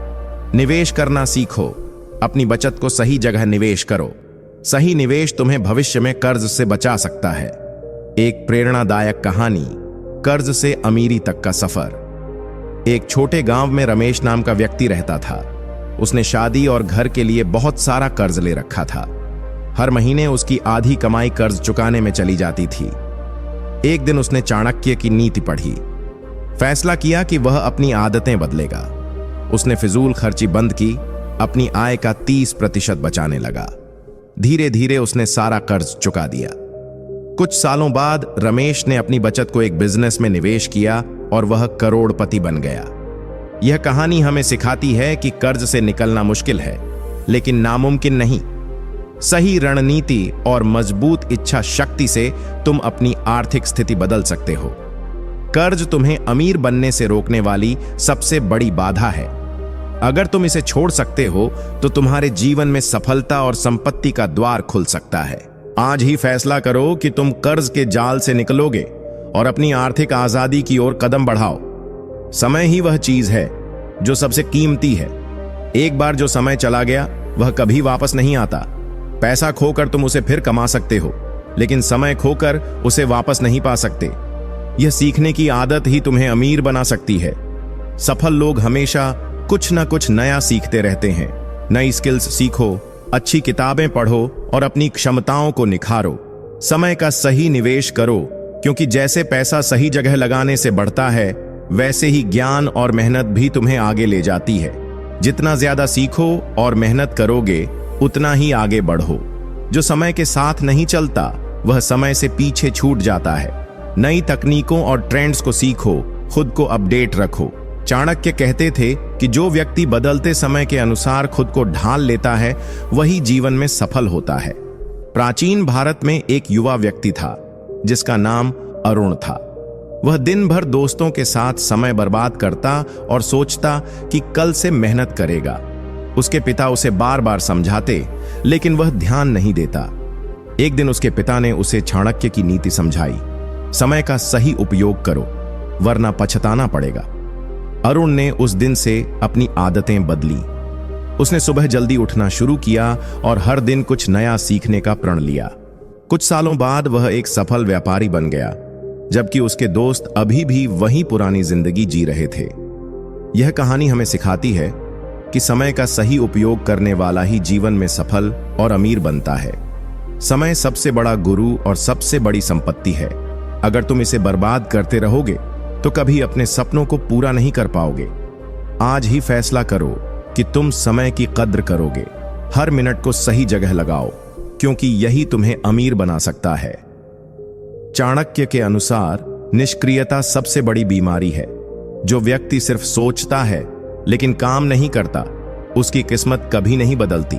निवेश करना सीखो। अपनी बचत को सही जगह निवेश करो। सही निवेश तुम्हें भविष्य में कर्ज से बचा सकता है। एक प्रेरणादायक कहानी, कर्ज से अमीरी तक का सफर। एक छोटे गांव में रमेश नाम का व्यक्ति रहता था। उसने शादी और घर के लिए बहुत सारा कर्ज ले रखा था। हर महीने उसकी आधी कमाई कर्ज चुकाने में चली जाती थी। एक दिन उसने चाणक्य की नीति पढ़ी। फैसला किया कि वह अपनी आदतें बदलेगा। उसने फिजूल खर्ची बंद की, अपनी आय का 30% बचाने लगा। धीरे धीरे उसने सारा कर्ज चुका दिया। कुछ सालों बाद रमेश ने अपनी बचत को एक बिजनेस में निवेश किया और वह करोड़पति बन गया। यह कहानी हमें सिखाती है कि कर्ज से निकलना मुश्किल है, लेकिन नामुमकिन नहीं। सही रणनीति और मजबूत इच्छा शक्ति से तुम अपनी आर्थिक स्थिति बदल सकते हो। कर्ज तुम्हें अमीर बनने से रोकने वाली सबसे बड़ी बाधा है। अगर तुम इसे छोड़ सकते हो तो तुम्हारे जीवन में सफलता और संपत्ति का द्वार खुल सकता है। आज ही फैसला करो कि तुम कर्ज के जाल से निकलोगे और अपनी आर्थिक आजादी की ओर कदम बढ़ाओ। समय ही वह चीज है जो सबसे कीमती है। एक बार जो समय चला गया वह कभी वापस नहीं आता। पैसा खोकर तुम उसे फिर कमा सकते हो, लेकिन समय खोकर उसे वापस नहीं पा सकते। यह सीखने की आदत ही तुम्हें अमीर बना सकती है। सफल लोग हमेशा कुछ न कुछ नया सीखते रहते हैं। नई स्किल्स सीखो, अच्छी किताबें पढ़ो और अपनी क्षमताओं को निखारो। समय का सही निवेश करो, क्योंकि जैसे पैसा सही जगह लगाने से बढ़ता है वैसे ही ज्ञान और मेहनत भी तुम्हें आगे ले जाती है। जितना ज्यादा सीखो और मेहनत करोगे उतना ही आगे बढ़ो। जो समय के साथ नहीं चलता वह समय से पीछे छूट जाता है। नई तकनीकों और ट्रेंड्स को सीखो, खुद को अपडेट रखो। चाणक्य कहते थे कि जो व्यक्ति बदलते समय के अनुसार खुद को ढाल लेता है वही जीवन में सफल होता है। प्राचीन भारत में एक युवा व्यक्ति था जिसका नाम अरुण था। वह दिन भर दोस्तों के साथ समय बर्बाद करता और सोचता कि कल से मेहनत करेगा। उसके पिता उसे बार बार समझाते, लेकिन वह ध्यान नहीं देता। एक दिन उसके पिता ने उसे चाणक्य की नीति समझाई। समय का सही उपयोग करो, वरना पछताना पड़ेगा। अरुण ने उस दिन से अपनी आदतें बदली। उसने सुबह जल्दी उठना शुरू किया और हर दिन कुछ नया सीखने का प्रण लिया। कुछ सालों बाद वह एक सफल व्यापारी बन गया, जबकि उसके दोस्त अभी भी वही पुरानी जिंदगी जी रहे थे। यह कहानी हमें सिखाती है कि समय का सही उपयोग करने वाला ही जीवन में सफल और अमीर बनता है। समय सबसे बड़ा गुरु और सबसे बड़ी संपत्ति है। अगर तुम इसे बर्बाद करते रहोगे तो कभी अपने सपनों को पूरा नहीं कर पाओगे। आज ही फैसला करो कि तुम समय की कद्र करोगे। हर मिनट को सही जगह लगाओ, क्योंकि यही तुम्हें अमीर बना सकता है। चाणक्य के अनुसार निष्क्रियता सबसे बड़ी बीमारी है। जो व्यक्ति सिर्फ सोचता है लेकिन काम नहीं करता, उसकी किस्मत कभी नहीं बदलती।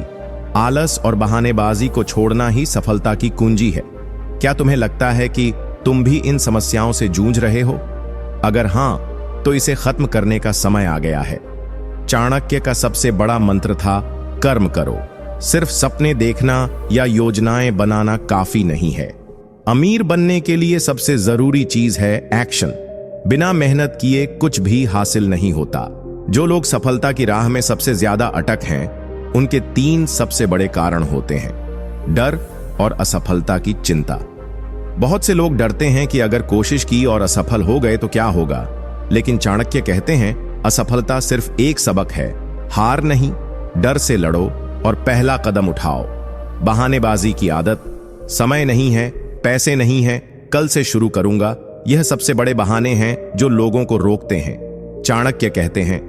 आलस और बहानेबाजी को छोड़ना ही सफलता की कुंजी है। क्या तुम्हें लगता है कि तुम भी इन समस्याओं से जूझ रहे हो? अगर हां, तो इसे खत्म करने का समय आ गया है। चाणक्य का सबसे बड़ा मंत्र था कर्म करो। सिर्फ सपने देखना या योजनाएं बनाना काफी नहीं है। अमीर बनने के लिए सबसे जरूरी चीज है एक्शन। बिना मेहनत किए कुछ भी हासिल नहीं होता। जो लोग सफलता की राह में सबसे ज्यादा अटक हैं, उनके 3 सबसे बड़े कारण होते हैं: डर और असफलता की चिंता। बहुत से लोग डरते हैं कि अगर कोशिश की और असफल हो गए तो क्या होगा, लेकिन चाणक्य कहते हैं असफलता सिर्फ एक सबक है, हार नहीं। डर से लड़ो और पहला कदम उठाओ। बहानेबाजी की आदत, समय नहीं है, पैसे नहीं है, कल से शुरू करूंगा, यह सबसे बड़े बहाने हैं जो लोगों को रोकते हैं। चाणक्य कहते हैं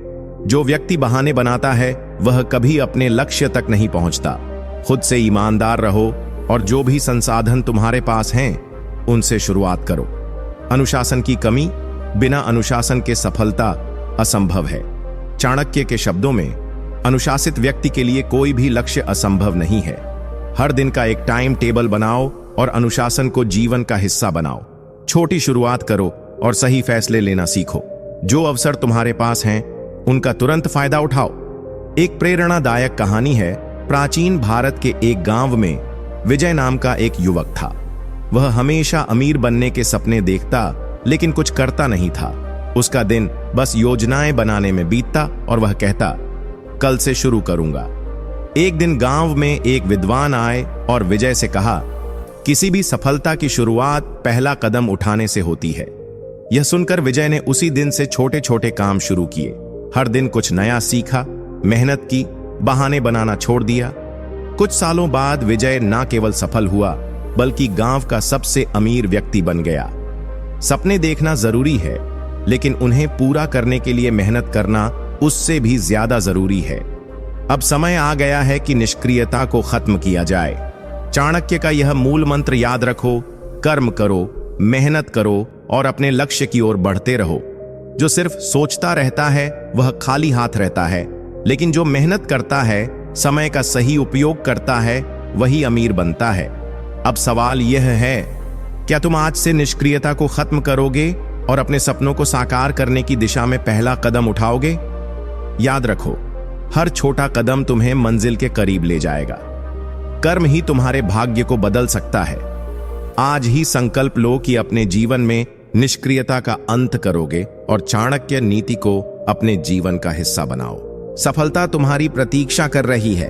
जो व्यक्ति बहाने बनाता है वह कभी अपने लक्ष्य तक नहीं पहुंचता। खुद से ईमानदार रहो और जो भी संसाधन तुम्हारे पास हैं उनसे शुरुआत करो। अनुशासन की कमी, बिना अनुशासन के सफलता असंभव है। चाणक्य के शब्दों में अनुशासित व्यक्ति के लिए कोई भी लक्ष्य असंभव नहीं है। हर दिन का एक टाइम टेबल बनाओ और अनुशासन को जीवन का हिस्सा बनाओ। छोटी शुरुआत करो और सही फैसले लेना सीखो। जो अवसर तुम्हारे पास हैं उनका तुरंत फायदा उठाओ। एक प्रेरणादायक कहानी है। प्राचीन भारत के एक गांव में विजय नाम का एक युवक था। वह हमेशा अमीर बनने के सपने देखता, लेकिन कुछ करता नहीं था। उसका दिन बस योजनाएं बनाने में बीतता और वह कहता, कल से शुरू करूंगा। एक दिन गांव में एक विद्वान आए और विजय से कहा, किसी भी सफलता की शुरुआत पहला कदम उठाने से होती है। यह सुनकर विजय ने उसी दिन से छोटे छोटे काम शुरू किए। हर दिन कुछ नया सीखा, मेहनत की, बहाने बनाना छोड़ दिया। कुछ सालों बाद विजय न केवल सफल हुआ, बल्कि गांव का सबसे अमीर व्यक्ति बन गया। सपने देखना जरूरी है, लेकिन उन्हें पूरा करने के लिए मेहनत करना उससे भी ज्यादा जरूरी है। अब समय आ गया है कि निष्क्रियता को खत्म किया जाए। चाणक्य का यह मूल मंत्र याद रखो, कर्म करो, मेहनत करो और अपने लक्ष्य की ओर बढ़ते रहो। जो सिर्फ सोचता रहता है वह खाली हाथ रहता है, लेकिन जो मेहनत करता है, समय का सही उपयोग करता है, वही अमीर बनता है। अब सवाल यह है, क्या तुम आज से निष्क्रियता को खत्म करोगे और अपने सपनों को साकार करने की दिशा में पहला कदम उठाओगे? याद रखो, हर छोटा कदम तुम्हें मंजिल के करीब ले जाएगा। कर्म ही तुम्हारे भाग्य को बदल सकता है। आज ही संकल्प लो कि अपने जीवन में निष्क्रियता का अंत करोगे और चाणक्य नीति को अपने जीवन का हिस्सा बनाओ। सफलता तुम्हारी प्रतीक्षा कर रही है।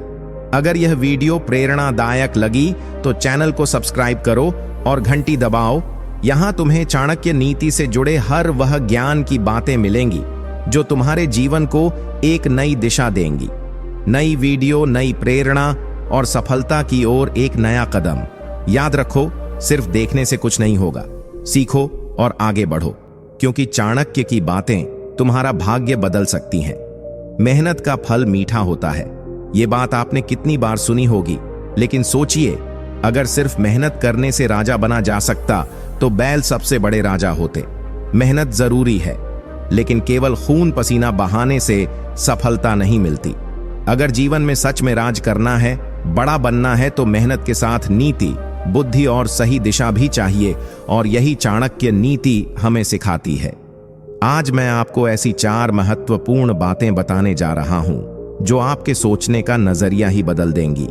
अगर यह वीडियो प्रेरणादायक लगी तो चैनल को सब्सक्राइब करो और घंटी दबाओ। यहां तुम्हें चाणक्य नीति से जुड़े हर वह ज्ञान की बातें मिलेंगी जो तुम्हारे जीवन को एक नई दिशा देंगी। नई वीडियो, नई प्रेरणा और सफलता की ओर एक नया कदम। याद रखो, सिर्फ देखने से कुछ नहीं होगा। सीखो और आगे बढ़ो, क्योंकि चाणक्य की बातें तुम्हारा भाग्य बदल सकती हैं। मेहनत का फल मीठा होता है। ये बात आपने कितनी बार सुनी होगी, लेकिन सोचिए, अगर सिर्फ मेहनत करने से राजा बना जा सकता तो बैल सबसे बड़े राजा होते। मेहनत जरूरी है, लेकिन केवल खून पसीना बहाने से सफलता नहीं मिलती। अगर जीवन में सच में राज करना है, बड़ा बनना है, तो मेहनत के साथ नीति, बुद्धि और सही दिशा भी चाहिए, और यही चाणक्य नीति हमें सिखाती है। आज मैं आपको ऐसी 4 महत्वपूर्ण बातें बताने जा रहा हूं जो आपके सोचने का नजरिया ही बदल देंगी।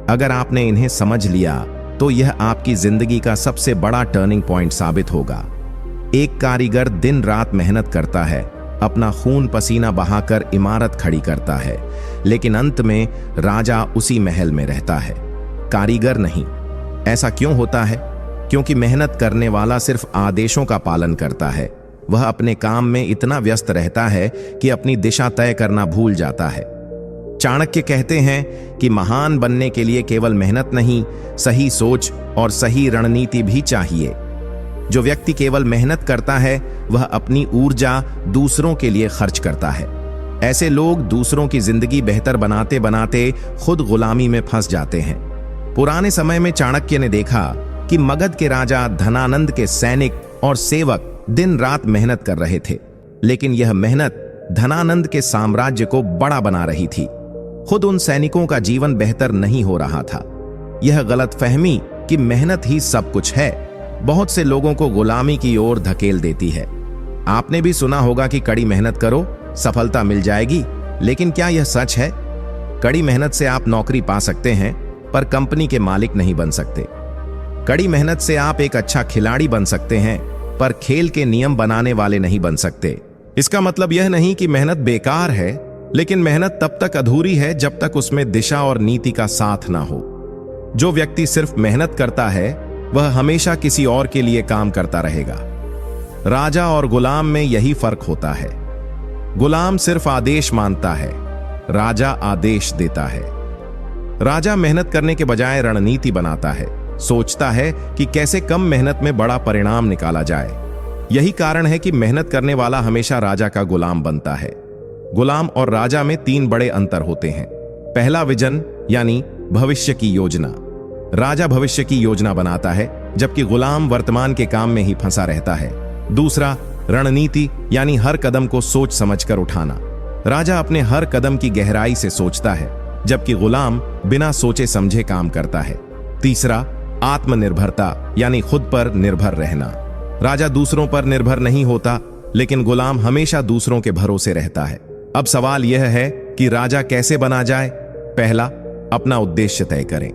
अगर आपने इन्हें समझ लिया तो यह आपकी जिंदगी का सबसे बड़ा टर्निंग पॉइंट साबित होगा। एक कारीगर दिन रात मेहनत करता है, अपना खून पसीना बहाकर इमारत खड़ी करता है, लेकिन अंत में राजा उसी महल में रहता है, कारीगर नहीं। ऐसा क्यों होता है? क्योंकि मेहनत करने वाला सिर्फ आदेशों का पालन करता है। वह अपने काम में इतना व्यस्त रहता है कि अपनी दिशा तय करना भूल जाता है। चाणक्य कहते हैं कि महान बनने के लिए केवल मेहनत नहीं, सही सोच और सही रणनीति भी चाहिए। जो व्यक्ति केवल मेहनत करता है वह अपनी ऊर्जा दूसरों के लिए खर्च करता है। ऐसे लोग दूसरों की जिंदगी बेहतर बनाते बनाते खुद गुलामी में फंस जाते हैं। पुराने समय में चाणक्य ने देखा कि मगध के राजा धनानंद के सैनिक और सेवक दिन रात मेहनत कर रहे थे, लेकिन यह मेहनत धनानंद के साम्राज्य को बड़ा बना रही थी। खुद उन सैनिकों का जीवन बेहतर नहीं हो रहा था। यह गलतफहमी कि मेहनत ही सब कुछ है बहुत से लोगों को गुलामी की ओर धकेल देती है। आपने भी सुना होगा कि कड़ी मेहनत करो सफलता मिल जाएगी, लेकिन क्या यह सच है? कड़ी मेहनत से आप नौकरी पा सकते हैं, पर कंपनी के मालिक नहीं बन सकते। कड़ी मेहनत से आप एक अच्छा खिलाड़ी बन सकते हैं, पर खेल के नियम बनाने वाले नहीं बन सकते। इसका मतलब यह नहीं कि मेहनत बेकार है, लेकिन मेहनत तब तक अधूरी है जब तक उसमें दिशा और नीति का साथ ना हो। जो व्यक्ति सिर्फ मेहनत करता है वह हमेशा किसी और के लिए काम करता रहेगा। राजा और गुलाम में यही फर्क होता है। गुलाम सिर्फ आदेश मानता है, राजा आदेश देता है। राजा मेहनत करने के बजाय रणनीति बनाता है, सोचता है कि कैसे कम मेहनत में बड़ा परिणाम निकाला जाए। यही कारण है कि मेहनत करने वाला हमेशा राजा का गुलाम बनता है। गुलाम और राजा में 3 बड़े अंतर होते हैं। पहला, विजन यानी भविष्य की योजना। राजा भविष्य की योजना बनाता है, जबकि गुलाम वर्तमान के काम में ही फंसा रहता है। दूसरा, रणनीति यानी हर कदम को सोच समझकर उठाना। राजा अपने हर कदम की गहराई से सोचता है, जबकि गुलाम बिना सोचे समझे काम करता है। तीसरा, आत्मनिर्भरता यानी खुद पर निर्भर रहना। राजा दूसरों पर निर्भर नहीं होता, लेकिन गुलाम हमेशा दूसरों के भरोसे रहता है। अब सवाल यह है कि राजा कैसे बना जाए? पहला, अपना उद्देश्य तय करें।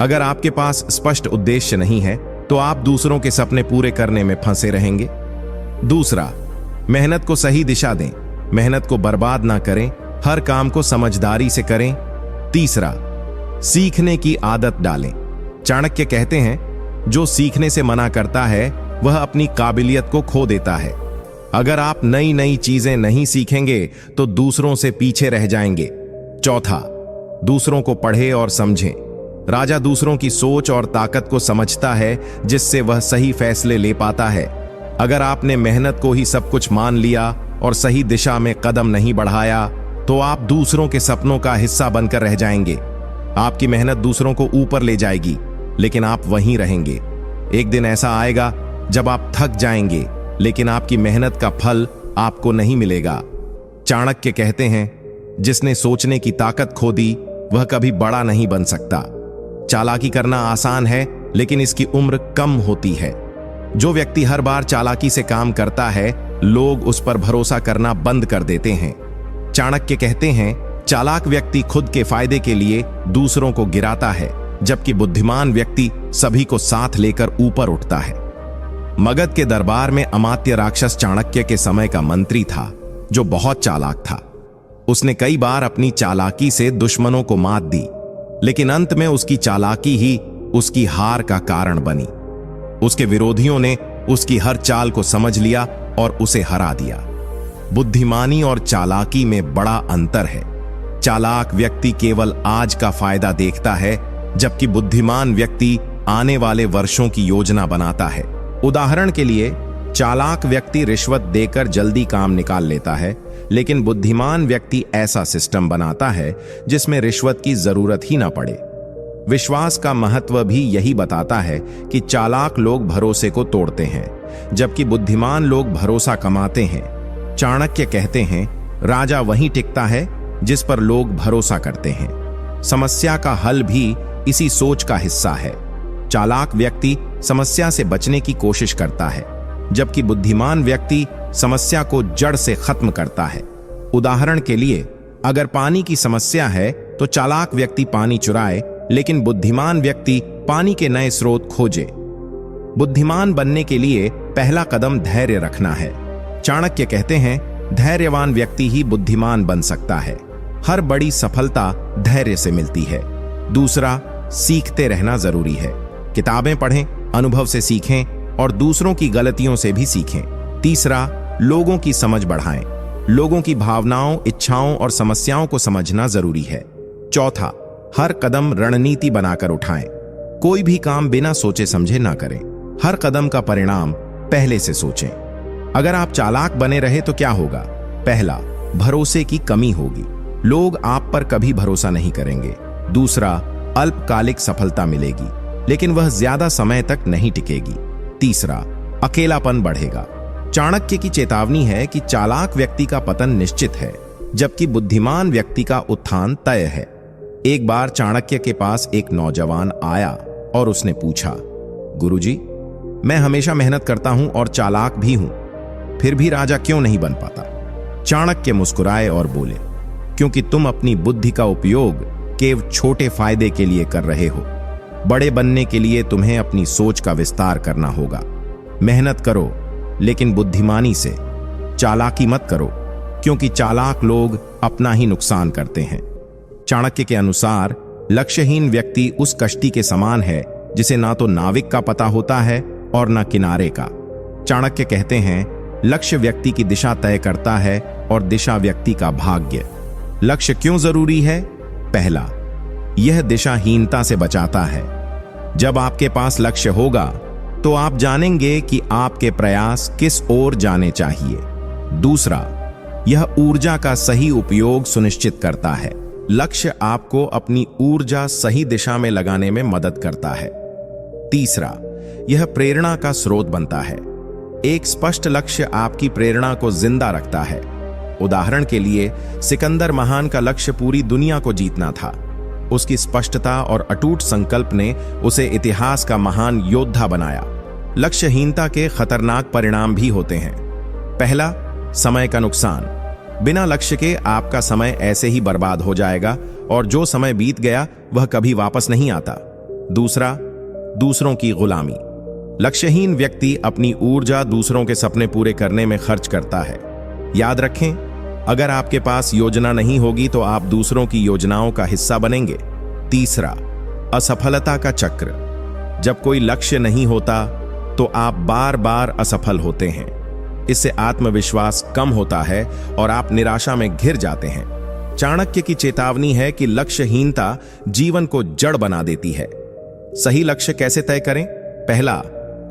अगर आपके पास स्पष्ट उद्देश्य नहीं है तो आप दूसरों के सपने पूरे करने में फंसे रहेंगे। दूसरा, मेहनत को सही दिशा दें, मेहनत को बर्बाद ना करें, हर काम को समझदारी से करें। तीसरा, सीखने की आदत डालें। चाणक्य कहते हैं, जो सीखने से मना करता है वह अपनी काबिलियत को खो देता है। अगर आप नई नई चीजें नहीं सीखेंगे तो दूसरों से पीछे रह जाएंगे। चौथा, दूसरों को पढ़े और समझें। राजा दूसरों की सोच और ताकत को समझता है, जिससे वह सही फैसले ले पाता है। अगर आपने मेहनत को ही सब कुछ मान लिया और सही दिशा में कदम नहीं बढ़ाया तो आप दूसरों के सपनों का हिस्सा बनकर रह जाएंगे। आपकी मेहनत दूसरों को ऊपर ले जाएगी, लेकिन आप वहीं रहेंगे। एक दिन ऐसा आएगा जब आप थक जाएंगे, लेकिन आपकी मेहनत का फल आपको नहीं मिलेगा। चाणक्य कहते हैं, जिसने सोचने की ताकत खो दी वह कभी बड़ा नहीं बन सकता। चालाकी करना आसान है, लेकिन इसकी उम्र कम होती है। जो व्यक्ति हर बार चालाकी से काम करता है, लोग उस पर भरोसा करना बंद कर देते हैं। चाणक्य कहते हैं, चालाक व्यक्ति खुद के फायदे के लिए दूसरों को गिराता है, जबकि बुद्धिमान व्यक्ति सभी को साथ लेकर ऊपर उठता है। मगध के दरबार में अमात्य राक्षस चाणक्य के समय का मंत्री था, जो बहुत चालाक था। उसने कई बार अपनी चालाकी से दुश्मनों को मात दी, लेकिन अंत में उसकी चालाकी ही उसकी हार का कारण बनी। उसके विरोधियों ने उसकी हर चाल को समझ लिया और उसे हरा दिया। बुद्धिमानी और चालाकी में बड़ा अंतर है। चालाक व्यक्ति केवल आज का फायदा देखता है, जबकि बुद्धिमान व्यक्ति आने वाले वर्षों की योजना बनाता है। उदाहरण के लिए, चालाक व्यक्ति रिश्वत देकर जल्दी काम निकाल लेता है, लेकिन बुद्धिमान व्यक्ति ऐसा सिस्टम बनाता है जिसमें रिश्वत की जरूरत ही ना पड़े। विश्वास का महत्व भी यही बताता है कि चालाक लोग भरोसे को तोड़ते हैं, जबकि बुद्धिमान लोग भरोसा कमाते हैं। चाणक्य कहते हैं, राजा वहीं टिकता है जिस पर लोग भरोसा करते हैं। समस्या का हल भी इसी सोच का हिस्सा है। चालाक व्यक्ति समस्या से बचने की कोशिश करता है, जबकि बुद्धिमान व्यक्ति समस्या को जड़ से खत्म करता है। उदाहरण के लिए, अगर पानी की समस्या है तो चालाक व्यक्ति पानी चुराए, लेकिन बुद्धिमान व्यक्ति पानी के नए स्रोत खोजे। बुद्धिमान बनने के लिए पहला कदम धैर्य रखना है। चाणक्य कहते हैं, धैर्यवान व्यक्ति ही बुद्धिमान बन सकता है। हर बड़ी सफलता धैर्य से मिलती है। दूसरा, सीखते रहना जरूरी है। किताबें पढ़ें, अनुभव से सीखें और दूसरों की गलतियों से भी सीखें। तीसरा, लोगों की समझ बढ़ाएं। लोगों की भावनाओं, इच्छाओं और समस्याओं को समझना जरूरी है। चौथा, हर कदम रणनीति बनाकर उठाएं। कोई भी काम बिना सोचे समझे ना करें। हर कदम का परिणाम पहले से सोचें। अगर आप चालाक बने रहे तो क्या होगा? पहला, भरोसे की कमी होगी, लोग आप पर कभी भरोसा नहीं करेंगे। दूसरा, अल्पकालिक सफलता मिलेगी, लेकिन वह ज्यादा समय तक नहीं टिकेगी। तीसरा, अकेलापन बढ़ेगा। चाणक्य की चेतावनी है कि चालाक व्यक्ति का पतन निश्चित है, जबकि बुद्धिमान व्यक्ति का उत्थान तय है। एक बार चाणक्य के पास एक नौजवान आया और उसने पूछा, गुरुजी, मैं हमेशा मेहनत करता हूं और चालाक भी हूं, फिर भी राजा क्यों नहीं बन पाता? चाणक्य मुस्कुराए और बोले, क्योंकि तुम अपनी बुद्धि का उपयोग केवल छोटे फायदे के लिए कर रहे हो। बड़े बनने के लिए तुम्हें अपनी सोच का विस्तार करना होगा। मेहनत करो, लेकिन बुद्धिमानी से। चालाकी मत करो, क्योंकि चालाक लोग अपना ही नुकसान करते हैं। चाणक्य के अनुसार लक्ष्यहीन व्यक्ति उस कश्ती के समान है जिसे ना तो नाविक का पता होता है और ना किनारे का। चाणक्य कहते हैं, लक्ष्य व्यक्ति की दिशा तय करता है और दिशा व्यक्ति का भाग्य। लक्ष्य क्यों जरूरी है? पहला, यह दिशाहीनता से बचाता है। जब आपके पास लक्ष्य होगा तो आप जानेंगे कि आपके प्रयास किस ओर जाने चाहिए। दूसरा, यह ऊर्जा का सही उपयोग सुनिश्चित करता है। लक्ष्य आपको अपनी ऊर्जा सही दिशा में लगाने में मदद करता है। तीसरा, यह प्रेरणा का स्रोत बनता है। एक स्पष्ट लक्ष्य आपकी प्रेरणा को जिंदा रखता है। उदाहरण के लिए, सिकंदर महान का लक्ष्य पूरी दुनिया को जीतना था। उसकी स्पष्टता और अटूट संकल्प ने उसे इतिहास का महान योद्धा बनाया। लक्ष्यहीनता के खतरनाक परिणाम भी होते हैं। पहला, समय का नुकसान। बिना लक्ष्य के आपका समय ऐसे ही बर्बाद हो जाएगा और जो समय बीत गया वह कभी वापस नहीं आता। दूसरा, दूसरों की गुलामी। लक्ष्यहीन व्यक्ति अपनी ऊर्जा दूसरों के सपने पूरे करने में खर्च करता है। याद रखें, अगर आपके पास योजना नहीं होगी तो आप दूसरों की योजनाओं का हिस्सा बनेंगे। तीसरा, असफलता का चक्र। जब कोई लक्ष्य नहीं होता तो आप बार बार असफल होते हैं। इससे आत्मविश्वास कम होता है और आप निराशा में घिर जाते हैं। चाणक्य की चेतावनी है कि लक्ष्यहीनता जीवन को जड़ बना देती है। सही लक्ष्य कैसे तय करें? पहला,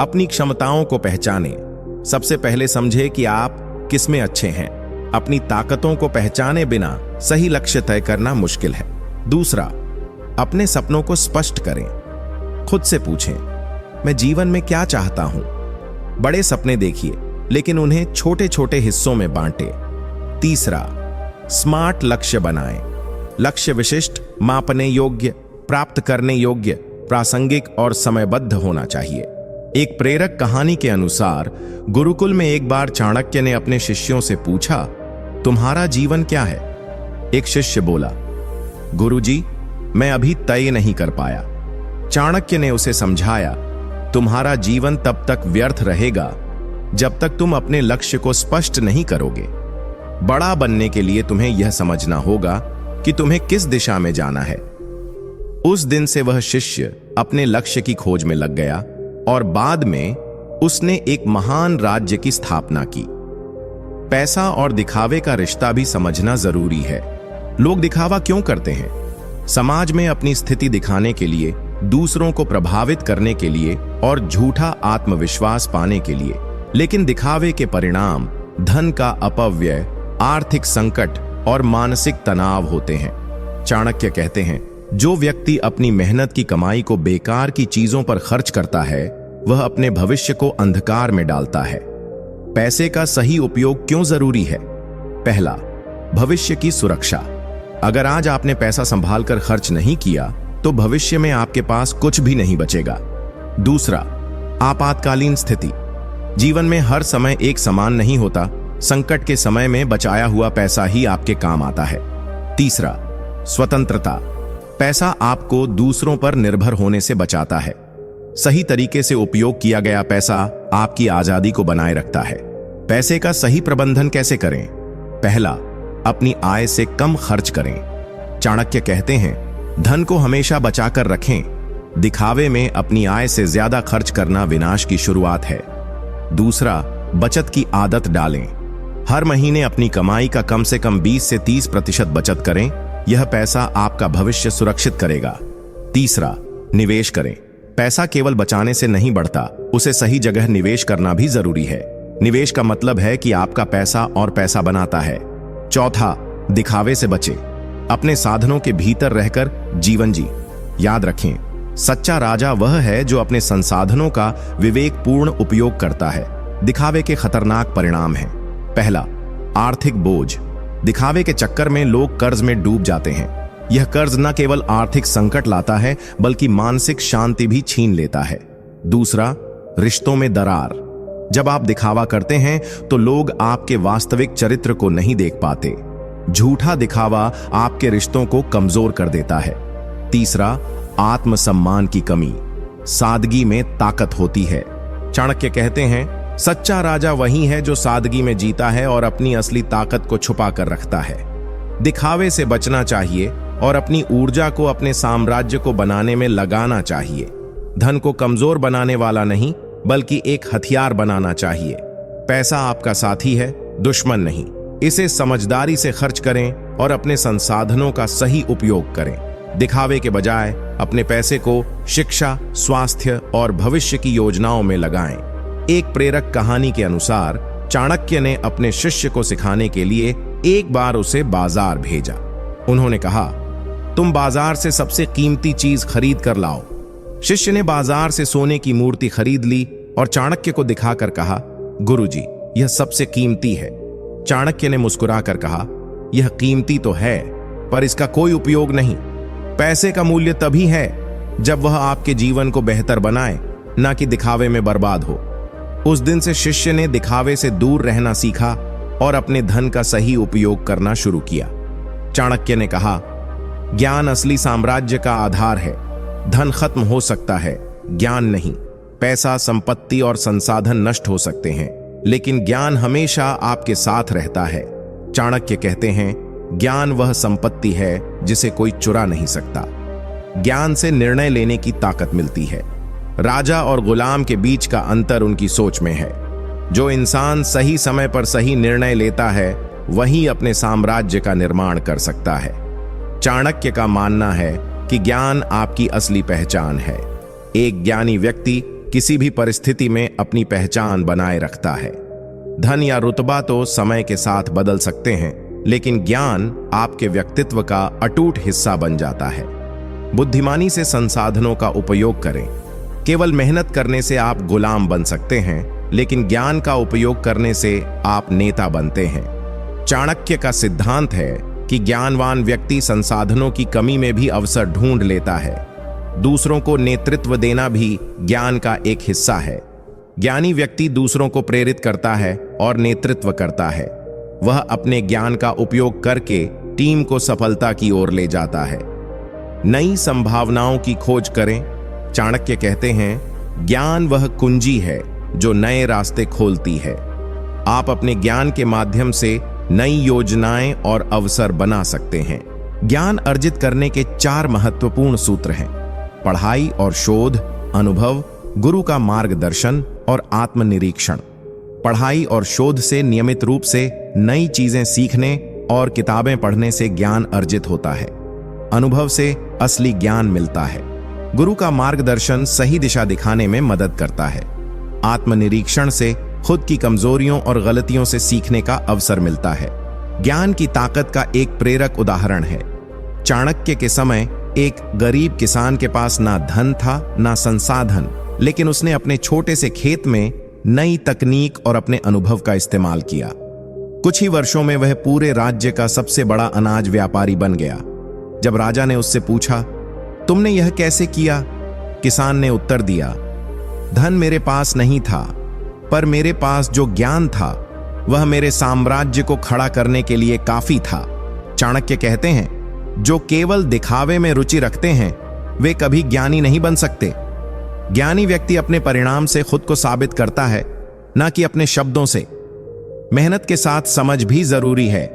अपनी क्षमताओं को पहचानें। सबसे पहले समझे कि आप किसमें अच्छे हैं। अपनी ताकतों को पहचाने बिना सही लक्ष्य तय करना मुश्किल है। दूसरा, अपने सपनों को स्पष्ट करें। खुद से पूछें, मैं जीवन में क्या चाहता हूं? बड़े सपने देखिए, लेकिन उन्हें छोटे छोटे हिस्सों में बांटें। तीसरा, स्मार्ट लक्ष्य बनाएं। लक्ष्य विशिष्ट, मापने योग्य, प्राप्त करने योग्य, प्रासंगिक और समयबद्ध होना चाहिए। एक प्रेरक कहानी के अनुसार गुरुकुल में एक बार चाणक्य ने अपने शिष्यों से पूछा, तुम्हारा जीवन क्या है? एक शिष्य बोला, गुरुजी, मैं अभी तय नहीं कर पाया। चाणक्य ने उसे समझाया, तुम्हारा जीवन तब तक व्यर्थ रहेगा जब तक तुम अपने लक्ष्य को स्पष्ट नहीं करोगे। बड़ा बनने के लिए तुम्हें यह समझना होगा कि तुम्हें किस दिशा में जाना है। उस दिन से वह शिष्य अपने लक्ष्य की खोज में लग गया और बाद में उसने एक महान राज्य की स्थापना की। पैसा और दिखावे का रिश्ता भी समझना जरूरी है। लोग दिखावा क्यों करते हैं? समाज में अपनी स्थिति दिखाने के लिए, दूसरों को प्रभावित करने के लिए और झूठा आत्मविश्वास पाने के लिए। लेकिन दिखावे के परिणाम धन का अपव्यय, आर्थिक संकट और मानसिक तनाव होते हैं। चाणक्य कहते हैं, जो व्यक्ति अपनी मेहनत की कमाई को बेकार की चीजों पर खर्च करता है वह अपने भविष्य को अंधकार में डालता है। पैसे का सही उपयोग क्यों जरूरी है? पहला, भविष्य की सुरक्षा। अगर आज आपने पैसा संभाल कर खर्च नहीं किया तो भविष्य में आपके पास कुछ भी नहीं बचेगा। दूसरा, आपातकालीन स्थिति। जीवन में हर समय एक समान नहीं होता। संकट के समय में बचाया हुआ पैसा ही आपके काम आता है। तीसरा, स्वतंत्रता। पैसा आपको दूसरों पर निर्भर होने से बचाता है। सही तरीके से उपयोग किया गया पैसा आपकी आजादी को बनाए रखता है। पैसे का सही प्रबंधन कैसे करें? पहला, अपनी आय से कम खर्च करें। चाणक्य कहते हैं, धन को हमेशा बचाकर रखें। दिखावे में अपनी आय से ज्यादा खर्च करना विनाश की शुरुआत है। दूसरा, बचत की आदत डालें। हर महीने अपनी कमाई का कम से कम 20 से 30% बचत करें। यह पैसा आपका भविष्य सुरक्षित करेगा। तीसरा, निवेश करें। पैसा केवल बचाने से नहीं बढ़ता, उसे सही जगह निवेश करना भी जरूरी है। निवेश का मतलब है कि आपका पैसा और पैसा बनाता है। चौथा, दिखावे से बचे, अपने साधनों के भीतर रहकर जीवन जी। याद रखें, सच्चा राजा वह है जो अपने संसाधनों का विवेकपूर्ण उपयोग करता है। दिखावे के खतरनाक परिणाम हैं। पहला, आर्थिक बोझ। दिखावे के चक्कर में लोग कर्ज में डूब जाते हैं। यह कर्ज न केवल आर्थिक संकट लाता है बल्कि मानसिक शांति भी छीन लेता है। दूसरा, रिश्तों में दरार। जब आप दिखावा करते हैं तो लोग आपके वास्तविक चरित्र को नहीं देख पाते। झूठा दिखावा आपके रिश्तों को कमजोर कर देता है। तीसरा, आत्मसम्मान की कमी। सादगी में ताकत होती है। चाणक्य कहते हैं, सच्चा राजा वही है जो सादगी में जीता है और अपनी असली ताकत को छुपा कर रखता है। दिखावे से बचना चाहिए और अपनी ऊर्जा को अपने साम्राज्य को बनाने में लगाना चाहिए। धन को कमजोर बनाने वाला नहीं बल्कि एक हथियार बनाना चाहिए। पैसा आपका साथी है, दुश्मन नहीं। इसे समझदारी से खर्च करें और अपने संसाधनों का सही उपयोग करें। दिखावे के बजाय अपने पैसे को शिक्षा, स्वास्थ्य और भविष्य की योजनाओं में लगाएं। एक प्रेरक कहानी के अनुसार चाणक्य ने अपने शिष्य को सिखाने के लिए एक बार उसे बाजार भेजा। उन्होंने कहा, तुम बाजार से सबसे कीमती चीज खरीद कर लाओ। शिष्य ने बाजार से सोने की मूर्ति खरीद ली और चाणक्य को दिखाकर कहा, गुरुजी, यह सबसे कीमती है। चाणक्य ने मुस्कुराकर कहा, यह कीमती तो है पर इसका कोई उपयोग नहीं। पैसे का मूल्य तभी है जब वह आपके जीवन को बेहतर बनाए, ना कि दिखावे में बर्बाद हो। उस दिन से शिष्य ने दिखावे से दूर रहना सीखा और अपने धन का सही उपयोग करना शुरू किया। चाणक्य ने कहा, ज्ञान असली साम्राज्य का आधार है। धन खत्म हो सकता है, ज्ञान नहीं। पैसा, संपत्ति और संसाधन नष्ट हो सकते हैं, लेकिन ज्ञान हमेशा आपके साथ रहता है। चाणक्य कहते हैं, ज्ञान वह संपत्ति है जिसे कोई चुरा नहीं सकता। ज्ञान से निर्णय लेने की ताकत मिलती है। राजा और गुलाम के बीच का अंतर उनकी सोच में है। जो इंसान सही समय पर सही निर्णय लेता है वही अपने साम्राज्य का निर्माण कर सकता है। चाणक्य का मानना है कि ज्ञान आपकी असली पहचान है। एक ज्ञानी व्यक्ति किसी भी परिस्थिति में अपनी पहचान बनाए रखता है। धन या रुतबा तो समय के साथ बदल सकते हैं, लेकिन ज्ञान आपके व्यक्तित्व का अटूट हिस्सा बन जाता है। बुद्धिमानी से संसाधनों का उपयोग करें। केवल मेहनत करने से आप गुलाम बन सकते हैं, लेकिन ज्ञान का उपयोग करने से आप नेता बनते हैं। चाणक्य का सिद्धांत है कि ज्ञानवान व्यक्ति संसाधनों की कमी में भी अवसर ढूंढ लेता है। दूसरों को नेतृत्व देना भी ज्ञान का एक हिस्सा है। ज्ञानी व्यक्ति दूसरों को प्रेरित करता है और नेतृत्व करता है। वह अपने ज्ञान का उपयोग करके टीम को सफलता की ओर ले जाता है। नई संभावनाओं की खोज करें। चाणक्य कहते हैं, ज्ञान वह कुंजी है जो नए रास्ते खोलती है। आप अपने ज्ञान के माध्यम से नई योजनाएं और अवसर बना सकते हैं। ज्ञान अर्जित करने के 4 महत्वपूर्ण सूत्र हैं: पढ़ाई और शोध, अनुभव, गुरु का मार्गदर्शन और आत्मनिरीक्षण। पढ़ाई और शोध से नियमित रूप से नई चीजें सीखने और किताबें पढ़ने से ज्ञान अर्जित होता है। अनुभव से असली ज्ञान मिलता है। गुरु का मार्गदर्शन सही दिशा दिखाने में मदद करता है। आत्मनिरीक्षण से खुद की कमजोरियों और गलतियों से सीखने का अवसर मिलता है। ज्ञान की ताकत का एक प्रेरक उदाहरण है। चाणक्य के समय एक गरीब किसान के पास ना धन था ना संसाधन, लेकिन उसने अपने छोटे से खेत में नई तकनीक और अपने अनुभव का इस्तेमाल किया। कुछ ही वर्षों में वह पूरे राज्य का सबसे बड़ा अनाज व्यापारी बन गया। जब राजा ने उससे पूछा, तुमने यह कैसे किया? किसान ने उत्तर दिया, धन मेरे पास नहीं था, पर मेरे पास जो ज्ञान था वह मेरे साम्राज्य को खड़ा करने के लिए काफी था। चाणक्य कहते हैं, जो केवल दिखावे में रुचि रखते हैं वे कभी ज्ञानी नहीं बन सकते। ज्ञानी व्यक्ति अपने परिणाम से खुद को साबित करता है, ना कि अपने शब्दों से। मेहनत के साथ समझ भी जरूरी है।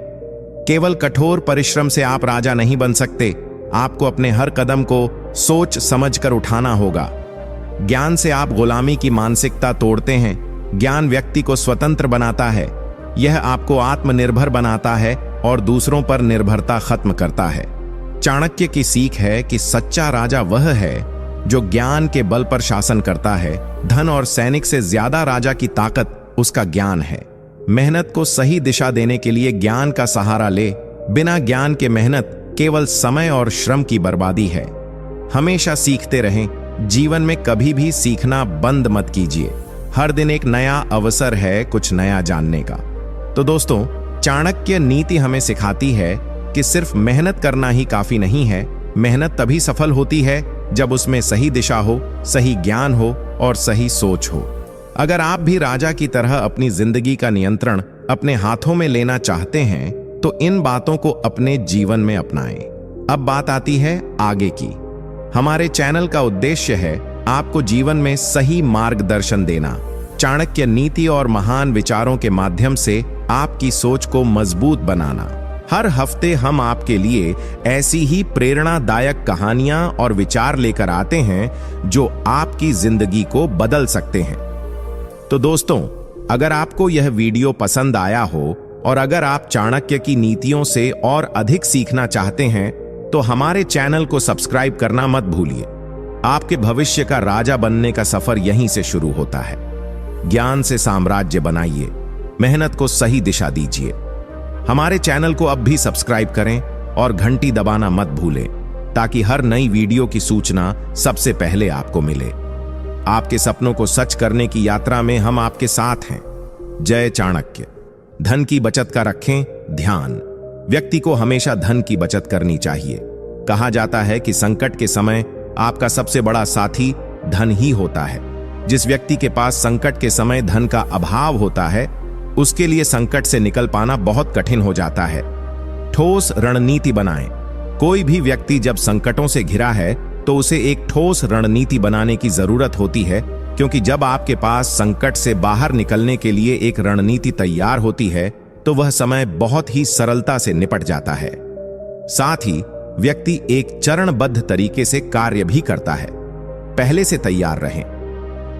केवल कठोर परिश्रम से आप राजा नहीं बन सकते। आपको अपने हर कदम को सोच समझकर उठाना होगा। ज्ञान से आप गुलामी की मानसिकता तोड़ते हैं। ज्ञान व्यक्ति को स्वतंत्र बनाता है। यह आपको आत्मनिर्भर बनाता है और दूसरों पर निर्भरता खत्म करता है। चाणक्य की सीख है कि सच्चा राजा वह है जो ज्ञान के बल पर शासन करता है। धन और सैनिक से ज्यादा राजा की ताकत उसका ज्ञान है। मेहनत को सही दिशा देने के लिए ज्ञान का सहारा ले। बिना ज्ञान के मेहनत केवल समय और श्रम की बर्बादी है। हमेशा सीखते रहें। जीवन में कभी भी सीखना बंद मत कीजिए। हर दिन एक नया अवसर है कुछ नया जानने का। तो दोस्तों, चाणक्य नीति हमें सिखाती है कि सिर्फ मेहनत करना ही काफी नहीं है। मेहनत तभी सफल होती है जब उसमें सही दिशा हो, सही ज्ञान हो और सही सोच हो। अगर आप भी राजा की तरह अपनी जिंदगी का नियंत्रण अपने हाथों में लेना चाहते हैं तो इन बातों को अपने जीवन में अपनाएं। अब बात आती है आगे की। हमारे चैनल का उद्देश्य है आपको जीवन में सही मार्गदर्शन देना। चाणक्य नीति और महान विचारों के माध्यम से आपकी सोच को मजबूत बनाना। हर हफ्ते हम आपके लिए ऐसी ही प्रेरणादायक कहानियां और विचार लेकर आते हैं जो आपकी जिंदगी को बदल सकते हैं। तो दोस्तों, अगर आपको यह वीडियो पसंद आया हो और अगर आप चाणक्य की नीतियों से और अधिक सीखना चाहते हैं तो हमारे चैनल को सब्सक्राइब करना मत भूलिए। आपके भविष्य का राजा बनने का सफर यहीं से शुरू होता है। ज्ञान से साम्राज्य बनाइए, मेहनत को सही दिशा दीजिए। हमारे चैनल को अब भी सब्सक्राइब करें और घंटी दबाना मत भूलें ताकि हर नई वीडियो की सूचना सबसे पहले आपको मिले। आपके सपनों को सच करने की यात्रा में हम आपके साथ हैं। जय चाणक्य। धन की बचत का रखें ध्यान। व्यक्ति को हमेशा धन की बचत करनी चाहिए। कहा जाता है कि संकट के समय आपका सबसे बड़ा साथी धन ही होता है। जिस व्यक्ति के पास संकट के समय धन का अभाव होता है उसके लिए संकट से निकल पाना बहुत कठिन हो जाता है। ठोस रणनीति बनाएं। कोई भी व्यक्ति जब संकटों से घिरा है तो उसे एक ठोस रणनीति बनाने की जरूरत होती है, क्योंकि जब आपके पास संकट से बाहर निकलने के लिए एक रणनीति तैयार होती है तो वह समय बहुत ही सरलता से निपट जाता है। साथ ही व्यक्ति एक चरणबद्ध तरीके से कार्य भी करता है। पहले से तैयार रहें।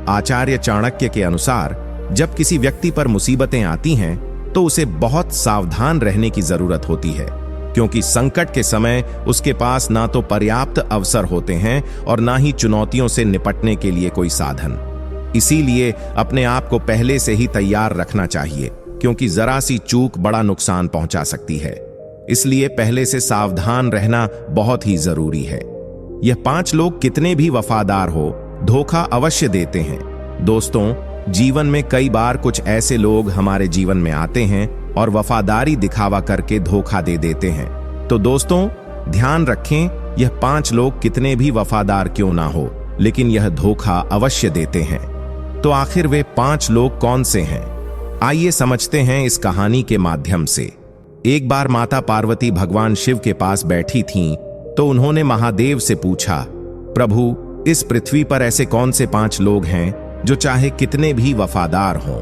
आचार्य चाणक्य के अनुसार जब किसी व्यक्ति पर मुसीबतें आती हैं तो उसे बहुत सावधान रहने की जरूरत होती है, क्योंकि संकट के समय उसके पास ना तो पर्याप्त अवसर होते हैं और ना ही चुनौतियों से निपटने के लिए कोई साधन। इसीलिए अपने आप को पहले से ही तैयार रखना चाहिए, क्योंकि जरा सी चूक बड़ा नुकसान पहुंचा सकती है। इसलिए पहले से सावधान रहना बहुत ही जरूरी है। यह 5 लोग कितने भी वफादार हो, धोखा अवश्य देते हैं। दोस्तों, जीवन में कई बार कुछ ऐसे लोग हमारे जीवन में आते हैं और वफादारी दिखावा करके धोखा दे देते हैं। तो दोस्तों, ध्यान रखें, यह 5 लोग कितने भी वफादार क्यों ना हो, लेकिन यह धोखा अवश्य देते हैं। तो आखिर वे 5 लोग कौन से हैं? आइए समझते हैं इस कहानी के माध्यम से। एक बार माता पार्वती भगवान शिव के पास बैठी थीं, तो उन्होंने महादेव से पूछा, प्रभु, इस पृथ्वी पर ऐसे कौन से 5 लोग हैं जो चाहे कितने भी वफादार हों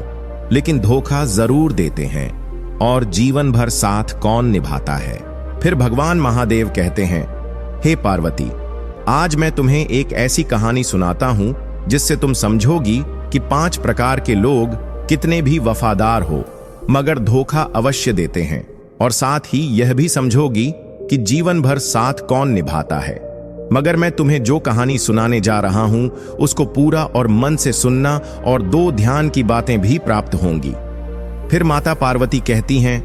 लेकिन धोखा जरूर देते हैं, और जीवन भर साथ कौन निभाता है? फिर भगवान महादेव कहते हैं, हे पार्वती, आज मैं तुम्हें एक ऐसी कहानी सुनाता हूं जिससे तुम समझोगी कि 5 प्रकार के लोग कितने भी वफादार हो मगर धोखा अवश्य देते हैं, और साथ ही यह भी समझोगी कि जीवन भर साथ कौन निभाता है। मगर मैं तुम्हें जो कहानी सुनाने जा रहा हूं उसको पूरा और मन से सुनना, और 2 ध्यान की बातें भी प्राप्त होंगी। फिर माता पार्वती कहती हैं,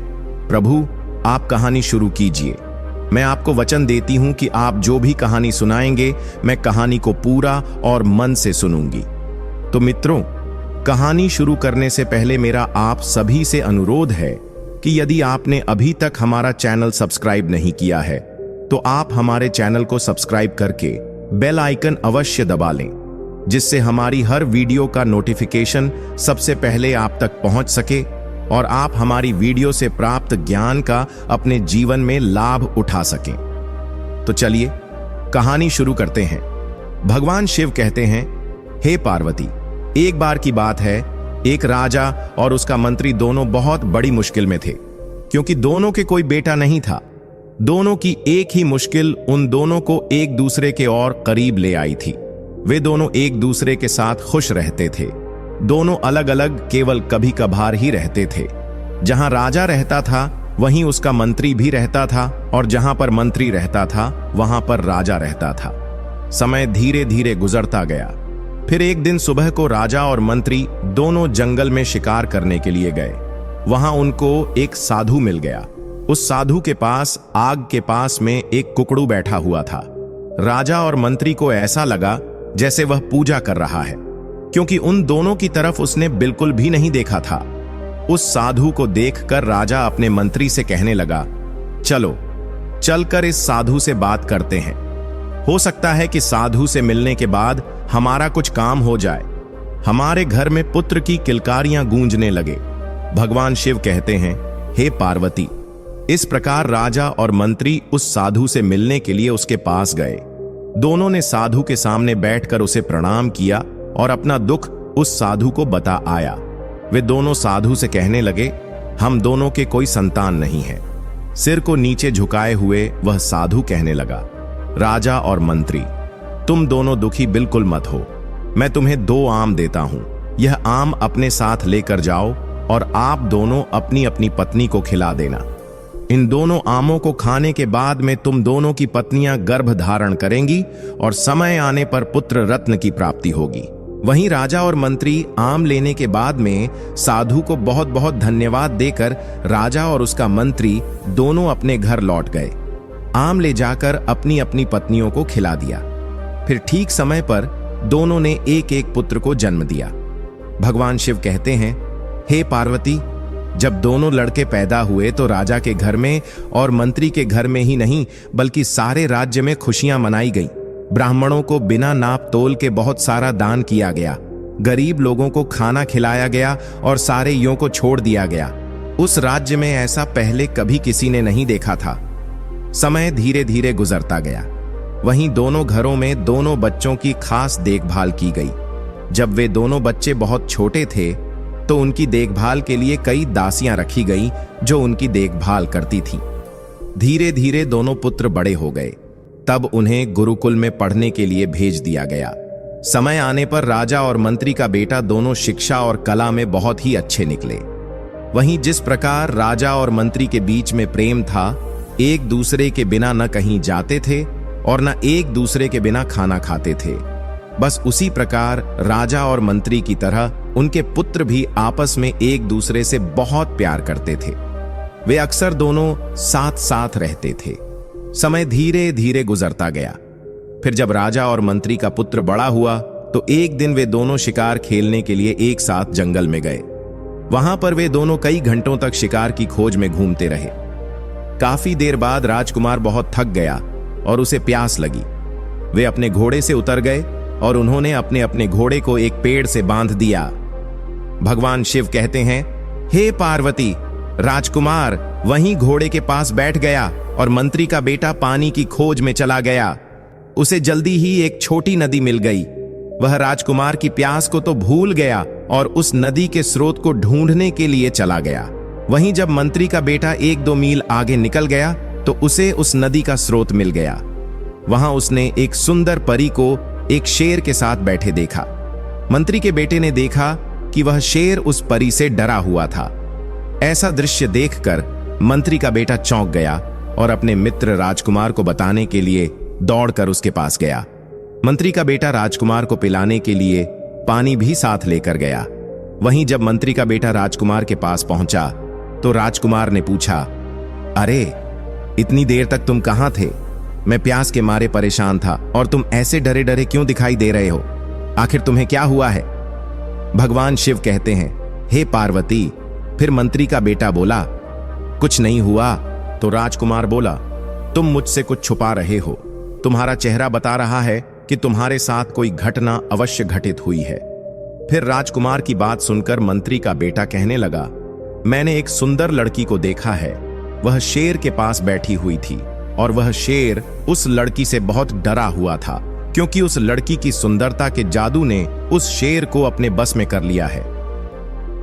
प्रभु, आप कहानी शुरू कीजिए। मैं आपको वचन देती हूं कि आप जो भी कहानी सुनाएंगे मैं कहानी को पूरा और मन से सुनूंगी। तो मित्रों, कहानी शुरू करने से पहले मेरा आप सभी से अनुरोध है कि यदि आपने अभी तक हमारा चैनल सब्सक्राइब नहीं किया है तो आप हमारे चैनल को सब्सक्राइब करके बेल आइकन अवश्य दबा लें, जिससे हमारी हर वीडियो का नोटिफिकेशन सबसे पहले आप तक पहुंच सके और आप हमारी वीडियो से प्राप्त ज्ञान का अपने जीवन में लाभ उठा सकें। तो चलिए कहानी शुरू करते हैं। भगवान शिव कहते हैं, हे पार्वती, एक बार की बात है, एक राजा और उसका मंत्री दोनों बहुत बड़ी मुश्किल में थे, क्योंकि दोनों के कोई बेटा नहीं था। दोनों की एक ही मुश्किल उन दोनों को एक दूसरे के और करीब ले आई थी। वे दोनों एक दूसरे के साथ खुश रहते थे। दोनों अलग अलग केवल कभी कभार ही रहते थे। जहां राजा रहता था वहीं उसका मंत्री भी रहता था, और जहां पर मंत्री रहता था वहां पर राजा रहता था। समय धीरे धीरे गुजरता गया। फिर एक दिन सुबह को राजा और मंत्री दोनों जंगल में शिकार करने के लिए गए। वहां उनको एक साधु मिल गया। उस साधु के पास आग के पास में एक कुकड़ू बैठा हुआ था। राजा और मंत्री को ऐसा लगा जैसे वह पूजा कर रहा है, क्योंकि उन दोनों की तरफ उसने बिल्कुल भी नहीं देखा था। उस साधु को देखकर राजा अपने मंत्री से कहने लगा, चलो चलकर इस साधु से बात करते हैं। हो सकता है कि साधु से मिलने के बाद हमारा कुछ काम हो जाए। हमारे घर में पुत्र की किलकारियां गूंजने लगे। भगवान शिव कहते हैं, हे पार्वती। इस प्रकार राजा और मंत्री उस साधु से मिलने के लिए उसके पास गए। दोनों ने साधु के सामने बैठकर उसे प्रणाम किया और अपना दुख उस साधु को बता आया। वे दोनों साधु से कहने लगे, हम दोनों के कोई संतान नहीं है। सिर को नीचे झुकाए हुए वह साधु कहने लगा, राजा और मंत्री, तुम दोनों दुखी बिल्कुल मत हो। मैं तुम्हें 2 आम देता हूं। यह आम अपने साथ लेकर जाओ और आप दोनों अपनी अपनी पत्नी को खिला देना। इन दोनों आमों को खाने के बाद में तुम दोनों की पत्नियां गर्भ धारण करेंगी और समय आने पर पुत्र रत्न की प्राप्ति होगी। वहीं राजा और मंत्री आम लेने के बाद में साधु को बहुत बहुत धन्यवाद देकर राजा और उसका मंत्री दोनों अपने घर लौट गए। आम ले जाकर अपनी अपनी पत्नियों को खिला दिया। फिर ठीक समय पर दोनों ने एक एक पुत्र को जन्म दिया। भगवान शिव कहते हैं, हे पार्वती, जब दोनों लड़के पैदा हुए तो राजा के घर में और मंत्री के घर में ही नहीं बल्कि सारे राज्य में खुशियां मनाई गई। ब्राह्मणों को बिना नाप तोल के बहुत सारा दान किया गया। गरीब लोगों को खाना खिलाया गया और सारे यों को छोड़ दिया गया। उस राज्य में ऐसा पहले कभी किसी ने नहीं देखा था। समय धीरे धीरे गुजरता गया। वहीं दोनों घरों में दोनों बच्चों की खास देखभाल की गई। जब वे दोनों बच्चे बहुत छोटे थे तो उनकी देखभाल के लिए कई दासियां रखी गई जो उनकी देखभाल करती थीं। धीरे धीरे दोनों पुत्र बड़े हो गए। तब उन्हें गुरुकुल में पढ़ने के लिए भेज दिया गया। समय आने पर राजा और मंत्री का बेटा दोनों शिक्षा और कला में बहुत ही अच्छे निकले। वहीं जिस प्रकार राजा और मंत्री के बीच में प्रेम था, एक दूसरे के बिना न कहीं जाते थे और न एक दूसरे के बिना खाना खाते थे, बस उसी प्रकार राजा और मंत्री की तरह उनके पुत्र भी आपस में एक दूसरे से बहुत प्यार करते थे। वे अक्सर दोनों साथ साथ रहते थे। समय धीरे धीरे गुजरता गया। फिर जब राजा और मंत्री का पुत्र बड़ा हुआ तो एक दिन वे दोनों शिकार खेलने के लिए एक साथ जंगल में गए। वहां पर वे दोनों कई घंटों तक शिकार की खोज में घूमते रहे। काफी देर बाद राजकुमार बहुत थक गया और उसे प्यास लगी। वे अपने घोड़े से उतर गए और उन्होंने अपने अपने घोड़े को एक पेड़ से बांध दिया। भगवान शिव कहते हैं, हे पार्वती, राजकुमार वहीं घोड़े के पास बैठ गया और मंत्री का बेटा पानी की खोज में चला गया। उसे जल्दी ही एक छोटी नदी मिल गई। वह राजकुमार की प्यास को तो भूल गया और उस नदी के स्रोत को ढूंढने के लिए चला गया। वहीं जब मंत्री का बेटा 1-2 मील आगे निकल गया तो उसे उस नदी का स्रोत मिल गया। वहां उसने एक सुंदर परी को एक शेर के साथ बैठे देखा। मंत्री के बेटे ने देखा कि वह शेर उस परी से डरा हुआ था। ऐसा दृश्य देखकर मंत्री का बेटा चौंक गया और अपने मित्र राजकुमार को बताने के लिए दौड़कर उसके पास गया। मंत्री का बेटा राजकुमार को पिलाने के लिए पानी भी साथ लेकर गया। वहीं जब मंत्री का बेटा राजकुमार के पास पहुंचा तो राजकुमार ने पूछा, अरे इतनी देर तक तुम कहां थे? मैं प्यास के मारे परेशान था और तुम ऐसे डरे डरे क्यों दिखाई दे रहे हो? आखिर तुम्हें क्या हुआ है? भगवान शिव कहते हैं, हे पार्वती। फिर मंत्री का बेटा बोला, कुछ नहीं हुआ। तो राजकुमार बोला, तुम मुझसे कुछ छुपा रहे हो। तुम्हारा चेहरा बता रहा है कि तुम्हारे साथ कोई घटना अवश्य घटित हुई है। फिर राजकुमार की बात सुनकर मंत्री का बेटा कहने लगा, मैंने एक सुंदर लड़की को देखा है। वह शेर के पास बैठी हुई थी और वह शेर उस लड़की से बहुत डरा हुआ था, क्योंकि उस लड़की की सुंदरता के जादू ने उस शेर को अपने बस में कर लिया है।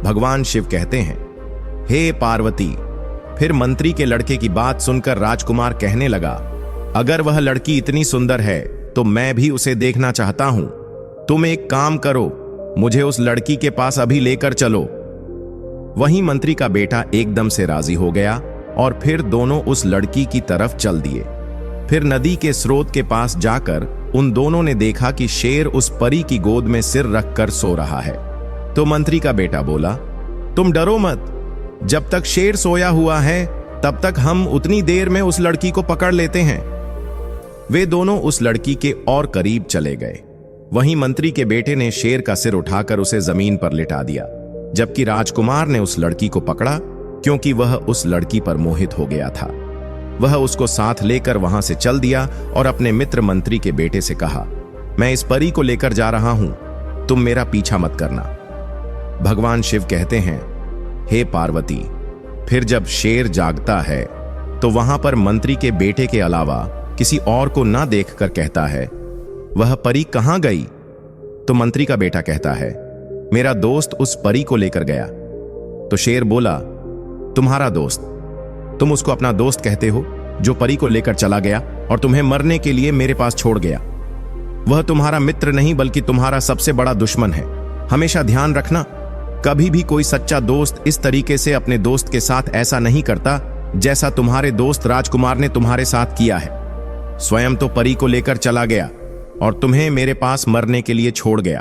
भगवान शिव कहते हैं, हे पार्वती। फिर मंत्री के लड़के की बात सुनकर राजकुमार कहने लगा, अगर वह लड़की इतनी सुंदर है तो मैं भी उसे देखना चाहता हूं। तुम एक काम करो, मुझे उस लड़की के पास अभी लेकर चलो। वहीं मंत्री का बेटा एकदम से राजी हो गया और फिर दोनों उस लड़की की तरफ चल दिए। फिर नदी के स्रोत के पास जाकर उन दोनों ने देखा कि शेर उस परी की गोद में सिर रखकर सो रहा है। तो मंत्री का बेटा बोला, तुम डरो मत, जब तक शेर सोया हुआ है तब तक हम उतनी देर में उस लड़की को पकड़ लेते हैं। वे दोनों उस लड़की के और करीब चले गए। वहीं मंत्री के बेटे ने शेर का सिर उठाकर उसे जमीन पर लिटा दिया, जबकि राजकुमार ने उस लड़की को पकड़ा क्योंकि वह उस लड़की पर मोहित हो गया था। वह उसको साथ लेकर वहां से चल दिया और अपने मित्र मंत्री के बेटे से कहा, मैं इस परी को लेकर जा रहा हूं, तुम मेरा पीछा मत करना। भगवान शिव कहते हैं, हे पार्वती, फिर जब शेर जागता है तो वहां पर मंत्री के बेटे के अलावा किसी और को ना देखकर कहता है, वह परी कहां गई? तो मंत्री का बेटा कहता है, मेरा दोस्त उस परी को लेकर गया। तो शेर बोला, तुम्हारा दोस्त? तुम उसको अपना दोस्त कहते हो जो परी को लेकर चला गया और तुम्हें मरने के लिए मेरे पास छोड़ गया? वह तुम्हारा मित्र नहीं बल्कि तुम्हारा सबसे बड़ा दुश्मन है। हमेशा ध्यान रखना, कभी भी कोई सच्चा दोस्त इस तरीके से अपने दोस्त के साथ ऐसा नहीं करता जैसा तुम्हारे दोस्त राजकुमार ने तुम्हारे साथ किया है। स्वयं तो परी को लेकर चला गया और तुम्हें मेरे पास मरने के लिए छोड़ गया।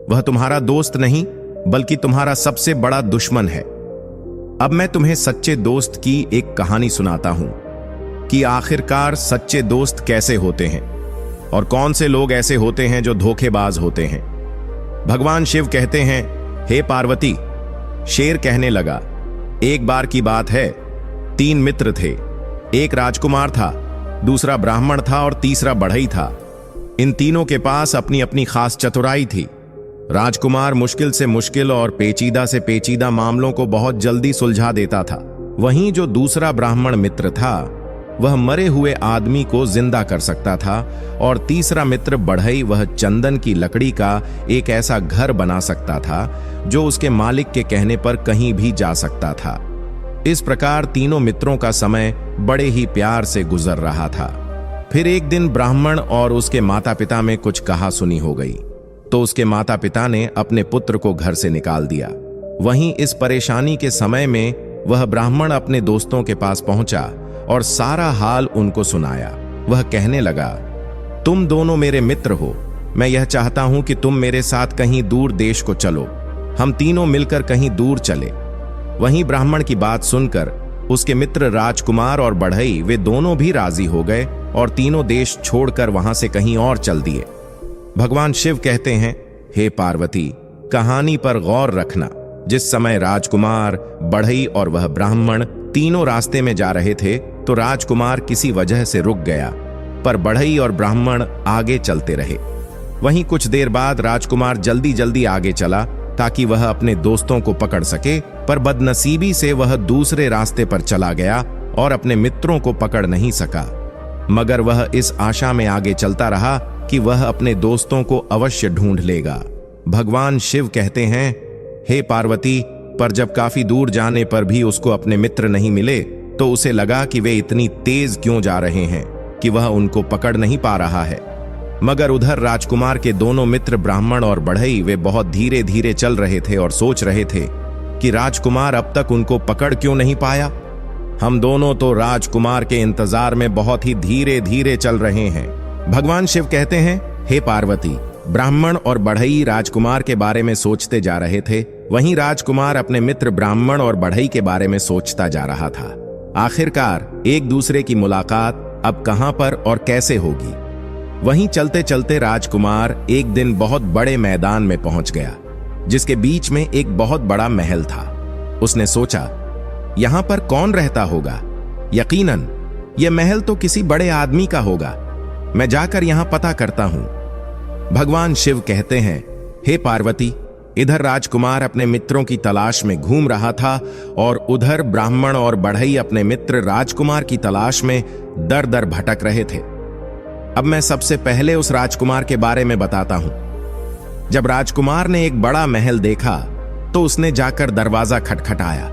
वह तुम्हारा दोस्त नहीं बल्कि तुम्हारा सबसे बड़ा दुश्मन है। अब मैं तुम्हें सच्चे दोस्त की एक कहानी सुनाता हूं कि आखिरकार सच्चे दोस्त कैसे होते हैं और कौन से लोग ऐसे होते हैं जो धोखेबाज होते हैं। भगवान शिव कहते हैं, हे पार्वती, शेर कहने लगा, एक बार की बात है, 3 मित्र थे। एक राजकुमार था, दूसरा ब्राह्मण था और तीसरा बढ़ई था। इन तीनों के पास अपनी अपनी खास चतुराई थी। राजकुमार मुश्किल से मुश्किल और पेचीदा से पेचीदा मामलों को बहुत जल्दी सुलझा देता था। वहीं जो दूसरा ब्राह्मण मित्र था वह मरे हुए आदमी को जिंदा कर सकता था और तीसरा मित्र बढ़ई वह चंदन की लकड़ी का एक ऐसा घर बना सकता था जो उसके मालिक के कहने पर कहीं भी जा सकता था। इस प्रकार तीनों मित्रों का समय बड़े ही प्यार से गुजर रहा था। फिर एक दिन ब्राह्मण और उसके माता पिता में कुछ कहा सुनी हो गई, तो उसके माता पिता ने अपने पुत्र को घर से निकाल दिया। वहीं इस परेशानी के समय में वह ब्राह्मण अपने दोस्तों के पास पहुंचा और सारा हाल उनको सुनाया। वह कहने लगा, तुम दोनों मेरे मित्र हो, मैं यह चाहता हूं कि तुम मेरे साथ कहीं दूर देश को चलो, हम तीनों मिलकर कहीं दूर चले। वहीं ब्राह्मण की बात सुनकर उसके मित्र राजकुमार और बढ़ई वे दोनों भी राजी हो गए और तीनों देश छोड़कर वहां से कहीं और चल दिए। भगवान शिव कहते हैं, हे पार्वती, कहानी पर गौर रखना। जिस समय राजकुमार, बढ़ई और वह ब्राह्मण तीनों रास्ते में जा रहे थे तो राजकुमार किसी वजह से रुक गया, पर बढ़ई और ब्राह्मण आगे चलते रहे। वहीं कुछ देर बाद राजकुमार जल्दी जल्दी आगे चला ताकि वह अपने दोस्तों को पकड़ सके, पर बदनसीबी से वह दूसरे रास्ते पर चला गया और अपने मित्रों को पकड़ नहीं सका। मगर वह इस आशा में आगे चलता रहा कि वह अपने दोस्तों को अवश्य ढूंढ लेगा। भगवान शिव कहते हैं, हे पार्वती, पर जब काफी दूर जाने पर भी उसको अपने मित्र नहीं मिले तो उसे लगा कि वे इतनी तेज क्यों जा रहे हैं कि वह उनको पकड़ नहीं पा रहा है। मगर उधर राजकुमार के दोनों मित्र ब्राह्मण और बढ़ई वे बहुत धीरे धीरे चल रहे थे और सोच रहे थे कि राजकुमार अब तक उनको पकड़ क्यों नहीं पाया। हम दोनों तो राजकुमार के इंतजार में बहुत ही धीरे धीरे चल रहे हैं। भगवान शिव कहते हैं, हे पार्वती, ब्राह्मण और बढ़ई राजकुमार के बारे में सोचते जा रहे थे, वहीं राजकुमार अपने मित्र ब्राह्मण और बढ़ई के बारे में सोचता जा रहा था। आखिरकार एक दूसरे की मुलाकात अब कहां पर और कैसे होगी। वहीं चलते चलते राजकुमार एक दिन बहुत बड़े मैदान में पहुंच गया जिसके बीच में एक बहुत बड़ा महल था। उसने सोचा, यहां पर कौन रहता होगा? यकीनन यह महल तो किसी बड़े आदमी का होगा। मैं जाकर यहां पता करता हूं। भगवान शिव कहते हैं, हे पार्वती, इधर राजकुमार अपने मित्रों की तलाश में घूम रहा था और उधर ब्राह्मण और बढ़ई अपने मित्र राजकुमार की तलाश में दर दर भटक रहे थे। अब मैं सबसे पहले उस राजकुमार के बारे में बताता हूं। जब राजकुमार ने एक बड़ा महल देखा तो उसने जाकर दरवाजा खटखटाया।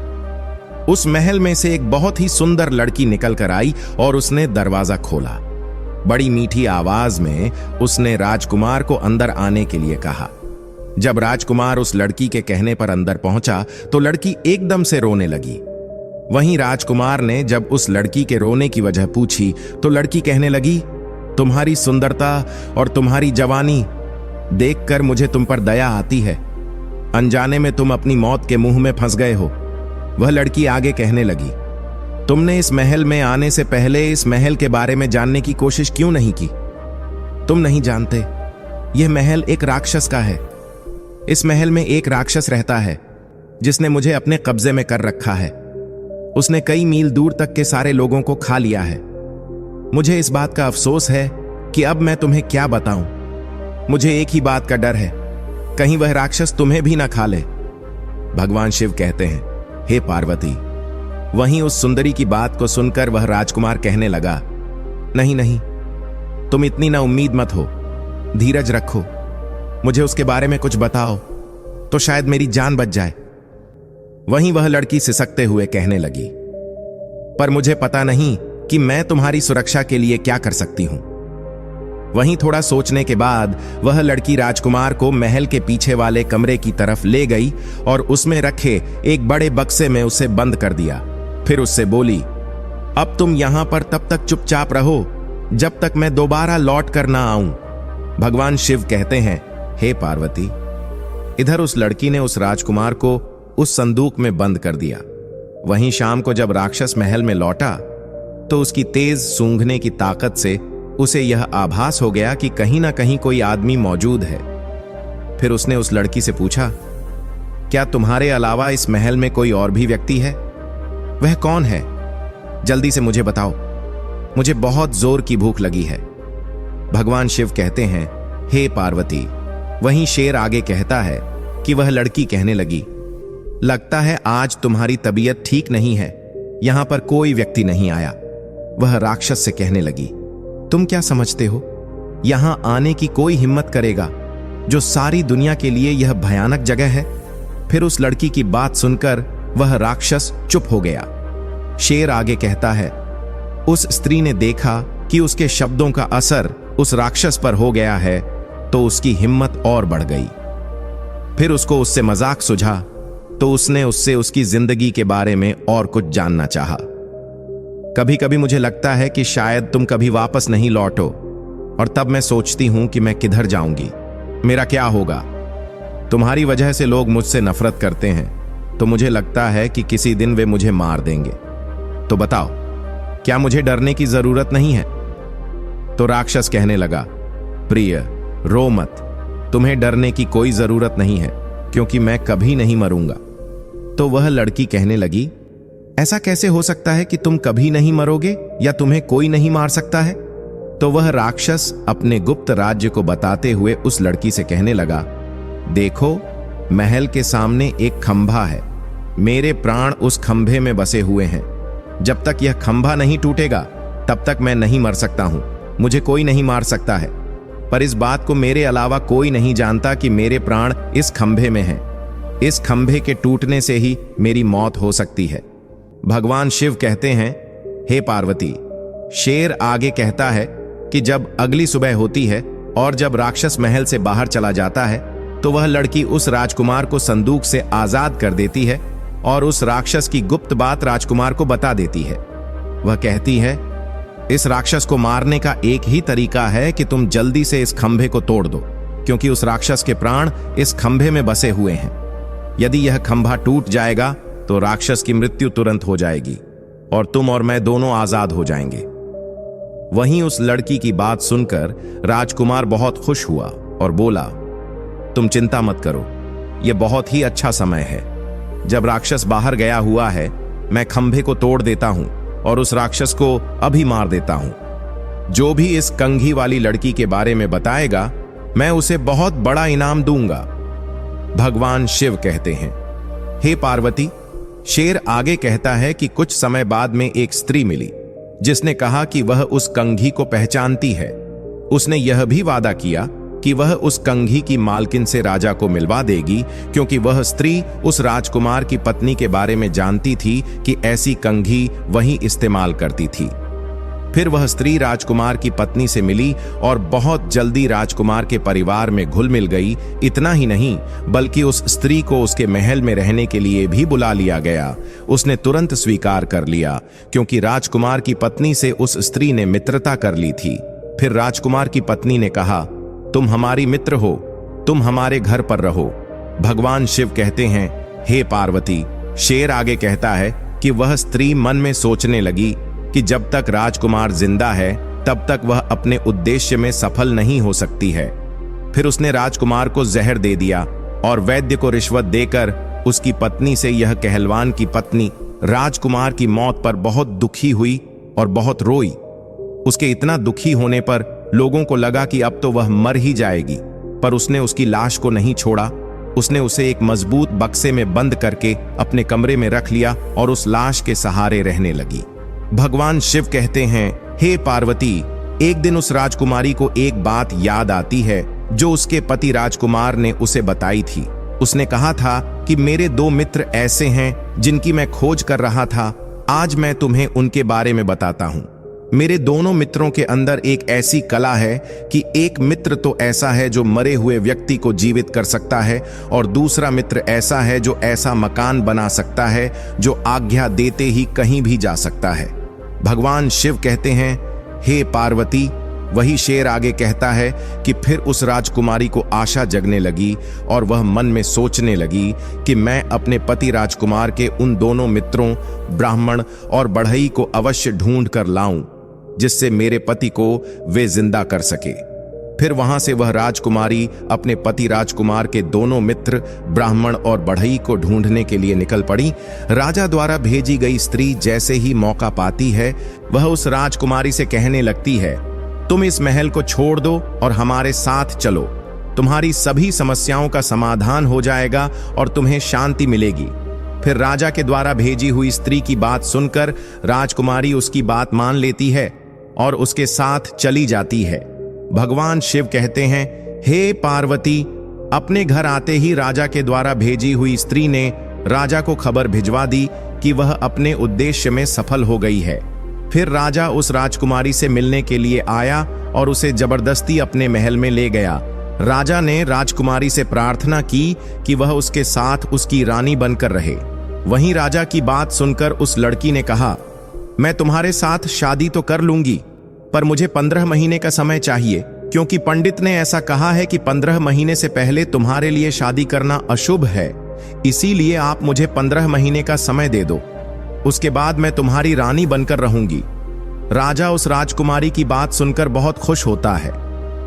उस महल में से एक बहुत ही सुंदर लड़की निकल कर आई और उसने दरवाजा खोला। बड़ी मीठी आवाज में उसने राजकुमार को अंदर आने के लिए कहा। जब राजकुमार उस लड़की के कहने पर अंदर पहुंचा तो लड़की एकदम से रोने लगी। वहीं राजकुमार ने जब उस लड़की के रोने की वजह पूछी तो लड़की कहने लगी, तुम्हारी सुंदरता और तुम्हारी जवानी देखकर मुझे तुम पर दया आती है। अनजाने में तुम अपनी मौत के मुंह में फंस गए हो। वह लड़की आगे कहने लगी, तुमने इस महल में आने से पहले इस महल के बारे में जानने की कोशिश क्यों नहीं की? तुम नहीं जानते, यह महल एक राक्षस का है। इस महल में एक राक्षस रहता है जिसने मुझे अपने कब्जे में कर रखा है। उसने कई मील दूर तक के सारे लोगों को खा लिया है। मुझे इस बात का अफसोस है कि अब मैं तुम्हें क्या बताऊं। मुझे एक ही बात का डर है, कहीं वह राक्षस तुम्हें भी ना खा ले। भगवान शिव कहते हैं, हे पार्वती। वहीं उस सुंदरी की बात को सुनकर वह राजकुमार कहने लगा, नहीं नहीं, तुम इतनी ना उम्मीद मत हो, धीरज रखो, मुझे उसके बारे में कुछ बताओ तो शायद मेरी जान बच जाए। वहीं वह लड़की सिसकते हुए कहने लगी, पर मुझे पता नहीं कि मैं तुम्हारी सुरक्षा के लिए क्या कर सकती हूं। वहीं थोड़ा सोचने के बाद वह लड़की राजकुमार को महल के पीछे वाले कमरे की तरफ ले गई और उसमें रखे एक बड़े बक्से में उसे बंद कर दिया। फिर उससे बोली, अब तुम यहां पर तब तक चुपचाप रहो जब तक मैं दोबारा लौट कर ना आऊं। भगवान शिव कहते हैं, हे पार्वती। इधर उस लड़की ने उस राजकुमार को उस संदूक में बंद कर दिया। वहीं शाम को जब राक्षस महल में लौटा तो उसकी तेज सूंघने की ताकत से उसे यह आभास हो गया कि कहीं ना कहीं कोई आदमी मौजूद है। फिर उसने उस लड़की से पूछा, क्या तुम्हारे अलावा इस महल में कोई और भी व्यक्ति है? वह कौन है? जल्दी से मुझे बताओ, मुझे बहुत जोर की भूख लगी है। भगवान शिव कहते हैं, हे पार्वती। वहीं शेर आगे कहता है कि वह लड़की कहने लगी, लगता है आज तुम्हारी तबीयत ठीक नहीं है, यहां पर कोई व्यक्ति नहीं आया। वह राक्षस से कहने लगी, तुम क्या समझते हो, यहां आने की कोई हिम्मत करेगा जो सारी दुनिया के लिए यह भयानक जगह है? फिर उस लड़की की बात सुनकर वह राक्षस चुप हो गया। शेर आगे कहता है, उस स्त्री ने देखा कि उसके शब्दों का असर उस राक्षस पर हो गया है तो उसकी हिम्मत और बढ़ गई। फिर उसको उससे मजाक सुझा तो उसने उससे उसकी जिंदगी के बारे में और कुछ जानना चाहा। कभी कभी मुझे लगता है कि शायद तुम कभी वापस नहीं लौटो और तब मैं सोचती हूं कि मैं किधर जाऊंगी, मेरा क्या होगा। तुम्हारी वजह से लोग मुझसे नफरत करते हैं तो मुझे लगता है कि किसी दिन वे मुझे मार देंगे। तो बताओ, क्या मुझे डरने की जरूरत नहीं है? तो राक्षस कहने लगा, प्रिय, रो मत, तुम्हें डरने की कोई जरूरत नहीं है क्योंकि मैं कभी नहीं मरूंगा। तो वह लड़की कहने लगी, ऐसा कैसे हो सकता है कि तुम कभी नहीं मरोगे या तुम्हें कोई नहीं मार सकता है? तो वह राक्षस अपने गुप्त राज्य को बताते हुए उस लड़की से कहने लगा, देखो, महल के सामने एक खंभा है, मेरे प्राण उस खंभे में बसे हुए हैं। जब तक यह खंभा नहीं टूटेगा तब तक मैं नहीं मर सकता हूं, मुझे कोई नहीं मार सकता है। पर इस बात को मेरे अलावा कोई नहीं जानता कि मेरे प्राण इस खंभे में हैं। इस खंभे के टूटने से ही मेरी मौत हो सकती है। भगवान शिव कहते हैं, हे पार्वती। शेर आगे कहता है कि जब अगली सुबह होती है और जब राक्षस महल से बाहर चला जाता है तो वह लड़की उस राजकुमार को संदूक से आजाद कर देती है और उस राक्षस की गुप्त बात राजकुमार को बता देती है। वह कहती है, इस राक्षस को मारने का एक ही तरीका है कि तुम जल्दी से इस खंभे को तोड़ दो, क्योंकि उस राक्षस के प्राण इस खंभे में बसे हुए हैं। यदि यह खंभा टूट जाएगा तो राक्षस की मृत्यु तुरंत हो जाएगी और तुम और मैं दोनों आजाद हो जाएंगे। वहीं उस लड़की की बात सुनकर राजकुमार बहुत खुश हुआ और बोला, तुम चिंता मत करो, यह बहुत ही अच्छा समय है। जब राक्षस बाहर गया हुआ है, मैं खंभे को तोड़ देता हूं और उस राक्षस को अभी मार देता हूं। जो भी इस कंघी वाली लड़की के बारे में बताएगा, मैं उसे बहुत बड़ा इनाम दूंगा। भगवान शिव कहते हैं, हे पार्वती। शेर आगे कहता है कि कुछ समय बाद में एक स्त्री मिली जिसने कहा कि वह उस कंघी को पहचानती है। उसने यह भी वादा किया कि वह उस कंघी की मालकिन से राजा को मिलवा देगी, क्योंकि वह स्त्री उस राजकुमार की पत्नी के बारे में जानती थी कि ऐसी कंघी वही इस्तेमाल करती थी। फिर वह स्त्री राजकुमार की पत्नी से मिली और बहुत जल्दी राजकुमार के परिवार में घुल मिल गई। इतना ही नहीं, बल्कि उस स्त्री को उसके महल में रहने के लिए भी बुला लिया गया। उसने तुरंत स्वीकार कर लिया, क्योंकि राजकुमार की पत्नी से उस स्त्री ने मित्रता कर ली थी। फिर राजकुमार की पत्नी ने कहा, तुम हमारी मित्र हो, तुम हमारे घर पर रहो। भगवान शिव कहते हैं, हे पार्वती, शेर आगे कहता है कि वह स्त्री मन में सोचने लगी कि जब तक राजकुमार जिंदा है तब तक वह अपने उद्देश्य में सफल नहीं हो सकती है। फिर उसने राजकुमार को जहर दे दिया और वैद्य को रिश्वत देकर उसकी पत्नी से यह कहलवान की पत्नी राजकुमार की मौत पर बहुत दुखी हुई और बहुत रोई। उसके इतना दुखी होने पर लोगों को लगा कि अब तो वह मर ही जाएगी, पर उसने उसकी लाश को नहीं छोड़ा। उसने उसे एक मजबूत बक्से में बंद करके अपने कमरे में रख लिया और उस लाश के सहारे रहने लगी। भगवान शिव कहते हैं, हे पार्वती, एक दिन उस राजकुमारी को एक बात याद आती है जो उसके पति राजकुमार ने उसे बताई थी। उसने कहा था कि मेरे 2 मित्र ऐसे हैं जिनकी मैं खोज कर रहा था। आज मैं तुम्हें उनके बारे में बताता हूं। मेरे दोनों मित्रों के अंदर एक ऐसी कला है कि एक मित्र तो ऐसा है जो मरे हुए व्यक्ति को जीवित कर सकता है और दूसरा मित्र ऐसा है जो ऐसा मकान बना सकता है जो आज्ञा देते ही कहीं भी जा सकता है। भगवान शिव कहते हैं, हे पार्वती, वही शेर आगे कहता है कि फिर उस राजकुमारी को आशा जगने लगी और वह मन में सोचने लगी कि मैं अपने पति राजकुमार के उन दोनों मित्रों ब्राह्मण और बढ़ई को अवश्य ढूंढ कर लाऊं, जिससे मेरे पति को वे जिंदा कर सके। फिर वहां से वह राजकुमारी अपने पति राजकुमार के दोनों मित्र ब्राह्मण और बढ़ई को ढूंढने के लिए निकल पड़ी। राजा द्वारा भेजी गई स्त्री जैसे ही मौका पाती है, वह उस राजकुमारी से कहने लगती है, तुम इस महल को छोड़ दो और हमारे साथ चलो। तुम्हारी सभी समस्याओं का समाधान हो जाएगा और तुम्हें शांति मिलेगी। फिर राजा के द्वारा भेजी हुई स्त्री की बात सुनकर राजकुमारी उसकी बात मान लेती है और उसके साथ चली जाती है। भगवान शिव कहते हैं, हे पार्वती, अपने घर आते ही राजा के द्वारा भेजी हुई स्त्री ने राजा को खबर भिजवा दी कि वह अपने उद्देश्य में सफल हो गई है। फिर राजा उस राजकुमारी से मिलने के लिए आया और उसे जबरदस्ती अपने महल में ले गया। राजा ने राजकुमारी से प्रार्थना की कि वह उसके साथ उसकी रानी बनकर रहे। वहीं राजा की बात सुनकर उस लड़की ने कहा, मैं तुम्हारे साथ शादी तो कर लूंगी, पर मुझे 15 महीने का समय चाहिए, क्योंकि पंडित ने ऐसा कहा है कि 15 महीने से पहले तुम्हारे लिए शादी करना अशुभ है। इसीलिए आप मुझे 15 महीने का समय दे दो, उसके बाद मैं तुम्हारी रानी बनकर रहूंगी। राजा उस राजकुमारी की बात सुनकर बहुत खुश होता है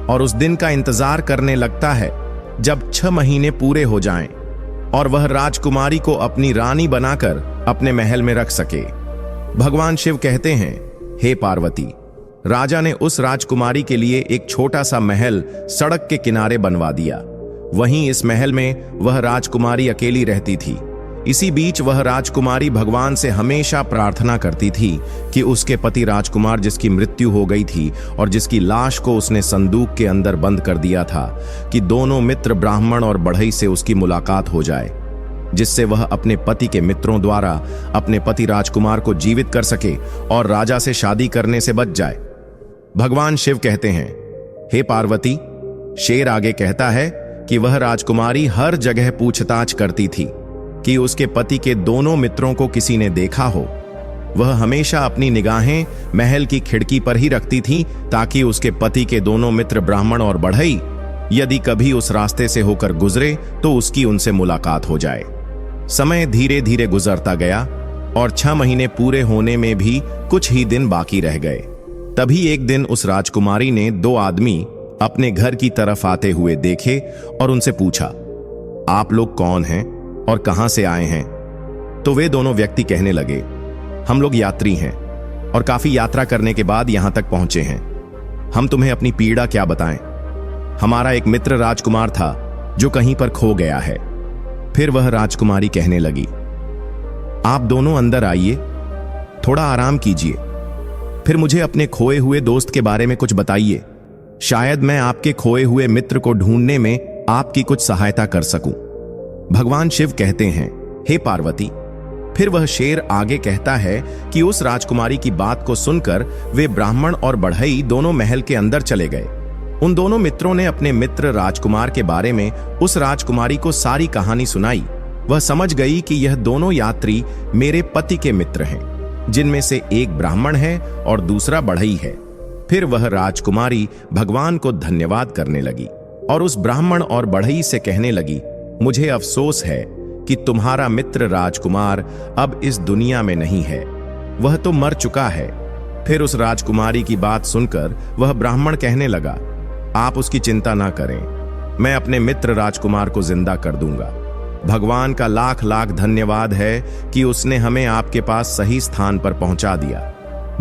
और उस दिन का इंतजार करने लगता है जब 6 महीने पूरे हो जाएं और वह राजकुमारी को अपनी रानी बनाकर अपने महल में रख सके। भगवान शिव कहते हैं, हे पार्वती, राजा ने उस राजकुमारी के लिए एक छोटा सा महल सड़क के किनारे बनवा दिया। वहीं इस महल में वह राजकुमारी अकेली रहती थी। इसी बीच वह राजकुमारी भगवान से हमेशा प्रार्थना करती थी कि उसके पति राजकुमार, जिसकी मृत्यु हो गई थी और जिसकी लाश को उसने संदूक के अंदर बंद कर दिया था, कि दोनों मित्र ब्राह्मण और बढ़ई से उसकी मुलाकात हो जाए, जिससे वह अपने पति के मित्रों द्वारा अपने पति राजकुमार को जीवित कर सके और राजा से शादी करने से बच जाए। भगवान शिव कहते हैं, हे पार्वती, शेर आगे कहता है कि वह राजकुमारी हर जगह पूछताछ करती थी कि उसके पति के दोनों मित्रों को किसी ने देखा हो। वह हमेशा अपनी निगाहें महल की खिड़की पर ही रखती थी ताकि उसके पति के दोनों मित्र ब्राह्मण और बढ़ई यदि कभी उस रास्ते से होकर गुजरे तो उसकी उनसे मुलाकात हो जाए। समय धीरे धीरे गुजरता गया और 6 महीने पूरे होने में भी कुछ ही दिन बाकी रह गए। तभी एक दिन उस राजकुमारी ने 2 आदमी अपने घर की तरफ आते हुए देखे और उनसे पूछा, आप लोग कौन हैं और कहां से आए हैं? तो वे दोनों व्यक्ति कहने लगे, हम लोग यात्री हैं और काफी यात्रा करने के बाद यहां तक पहुंचे हैं। हम तुम्हें अपनी पीड़ा क्या बताएं? हमारा एक मित्र राजकुमार था जो कहीं पर खो गया है। फिर वह राजकुमारी कहने लगी, आप दोनों अंदर आइए, थोड़ा आराम कीजिए, फिर मुझे अपने खोए हुए दोस्त के बारे में कुछ बताइए। शायद मैं आपके खोए हुए मित्र को ढूंढने में आपकी कुछ सहायता कर सकूं। भगवान शिव कहते हैं, हे पार्वती। फिर वह शेर आगे कहता है कि उस राजकुमारी की बात को सुनकर वे ब्राह्मण और बढ़ई दोनों महल के अंदर चले गए। उन दोनों मित्रों ने अपने मित्र राजकुमार के बारे में उस राजकुमारी को सारी कहानी सुनाई। वह समझ गई कि यह दोनों यात्री मेरे पति के मित्र हैं, जिनमें से एक ब्राह्मण है और दूसरा बढ़ई है। फिर वह राजकुमारी भगवान को धन्यवाद करने लगी और उस ब्राह्मण और बढ़ई से कहने लगी, मुझे अफसोस है कि तुम्हारा मित्र राजकुमार अब इस दुनिया में नहीं है, वह तो मर चुका है। फिर उस राजकुमारी की बात सुनकर वह ब्राह्मण कहने लगा, आप उसकी चिंता ना करें, मैं अपने मित्र राजकुमार को जिंदा कर दूंगा। भगवान का लाख लाख धन्यवाद है कि उसने हमें आपके पास सही स्थान पर पहुंचा दिया।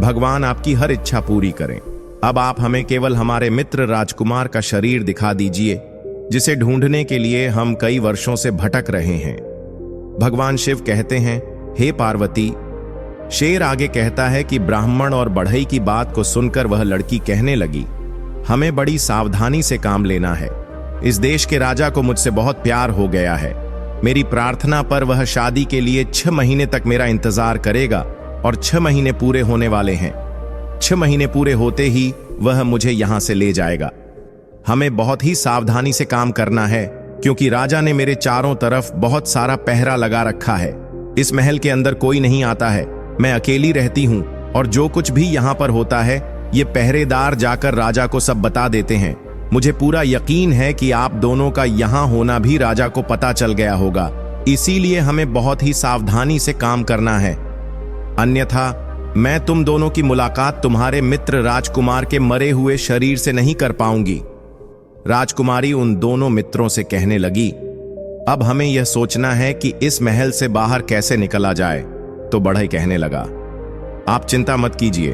भगवान आपकी हर इच्छा पूरी करें। अब आप हमें केवल हमारे मित्र राजकुमार का शरीर दिखा दीजिए, जिसे ढूंढने के लिए हम कई वर्षों से भटक रहे हैं। भगवान शिव कहते हैं, हे पार्वती। शेर आगे कहता है कि ब्राह्मण और बढ़ई की बात को सुनकर वह लड़की कहने लगी, हमें बड़ी सावधानी से काम लेना है। इस देश के राजा को मुझसे बहुत प्यार हो गया है। मेरी प्रार्थना पर वह शादी के लिए 6 महीने तक मेरा इंतजार करेगा और 6 महीने पूरे होने वाले हैं। 6 महीने पूरे होते ही वह मुझे यहां से ले जाएगा। हमें बहुत ही सावधानी से काम करना है, क्योंकि राजा ने मेरे चारों तरफ बहुत सारा पहरा लगा रखा है। इस महल के अंदर कोई नहीं आता है, मैं अकेली रहती हूं और जो कुछ भी यहां पर होता है ये पहरेदार जाकर राजा को सब बता देते हैं। मुझे पूरा यकीन है कि आप दोनों का यहां होना भी राजा को पता चल गया होगा, इसीलिए हमें बहुत ही सावधानी से काम करना है, अन्यथा मैं तुम दोनों की मुलाकात तुम्हारे मित्र राजकुमार के मरे हुए शरीर से नहीं कर पाऊंगी। राजकुमारी उन दोनों मित्रों से कहने लगी, अब हमें यह सोचना है कि इस महल से बाहर कैसे निकला जाए। तो बढ़ई कहने लगा, आप चिंता मत कीजिए,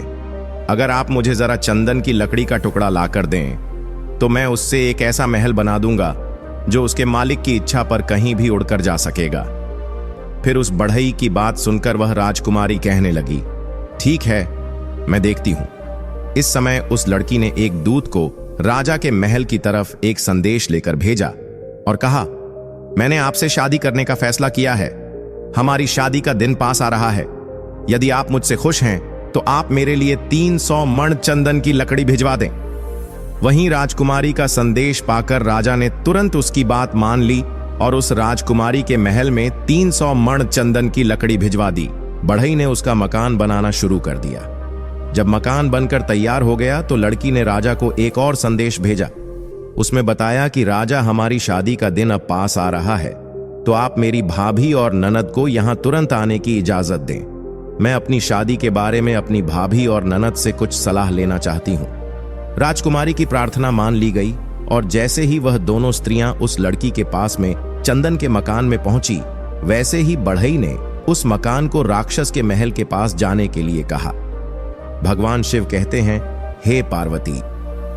अगर आप मुझे जरा चंदन की लकड़ी का टुकड़ा लाकर दें तो मैं उससे एक ऐसा महल बना दूंगा जो उसके मालिक की इच्छा पर कहीं भी उड़कर जा सकेगा। फिर उस बढ़ई की बात सुनकर वह राजकुमारी कहने लगी, ठीक है, मैं देखती हूं। इस समय उस लड़की ने एक दूत को राजा के महल की तरफ एक संदेश लेकर भेजा और कहा, मैंने आपसे शादी करने का फैसला किया है। हमारी शादी का दिन पास आ रहा है। यदि आप मुझसे खुश हैं तो आप मेरे लिए 300 मण चंदन की लकड़ी भिजवा दें। वहीं राजकुमारी का संदेश पाकर राजा ने तुरंत उसकी बात मान ली और उस राजकुमारी के महल में 300 मण चंदन की लकड़ी भिजवा दी। बढ़ई ने उसका मकान बनाना शुरू कर दिया। जब मकान बनकर तैयार हो गया तो लड़की ने राजा को एक और संदेश भेजा। उसमें बताया कि राजा, हमारी शादी का दिन अब पास आ रहा है, तो आप मेरी भाभी और ननद को यहां तुरंत आने की इजाजत दें। मैं अपनी शादी के बारे में अपनी भाभी और ननद से कुछ सलाह लेना चाहती हूं। राजकुमारी की प्रार्थना मान ली गई और जैसे ही वह दोनों स्त्रियां उस लड़की के पास में चंदन के मकान में पहुंची, वैसे ही बढ़ई ने उस मकान को राक्षस के महल के पास जाने के लिए कहा। भगवान शिव कहते हैं, हे पार्वती।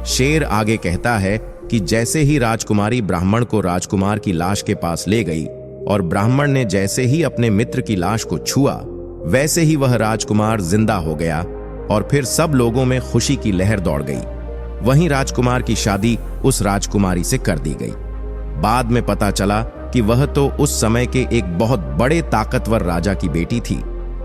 शेर आगे कहता है कि जैसे ही राजकुमारी ब्राह्मण को राजकुमार की लाश के पास ले गई और ब्राह्मण ने जैसे ही अपने मित्र की लाश को छुआ, वैसे ही वह राजकुमार जिंदा हो गया और फिर सब लोगों में खुशी की लहर दौड़ गई। वहीं राजकुमार की शादी उस राजकुमारी से कर दी गई। बाद में पता चला कि वह तो उस समय के एक बहुत बड़े ताकतवर राजा की बेटी थी।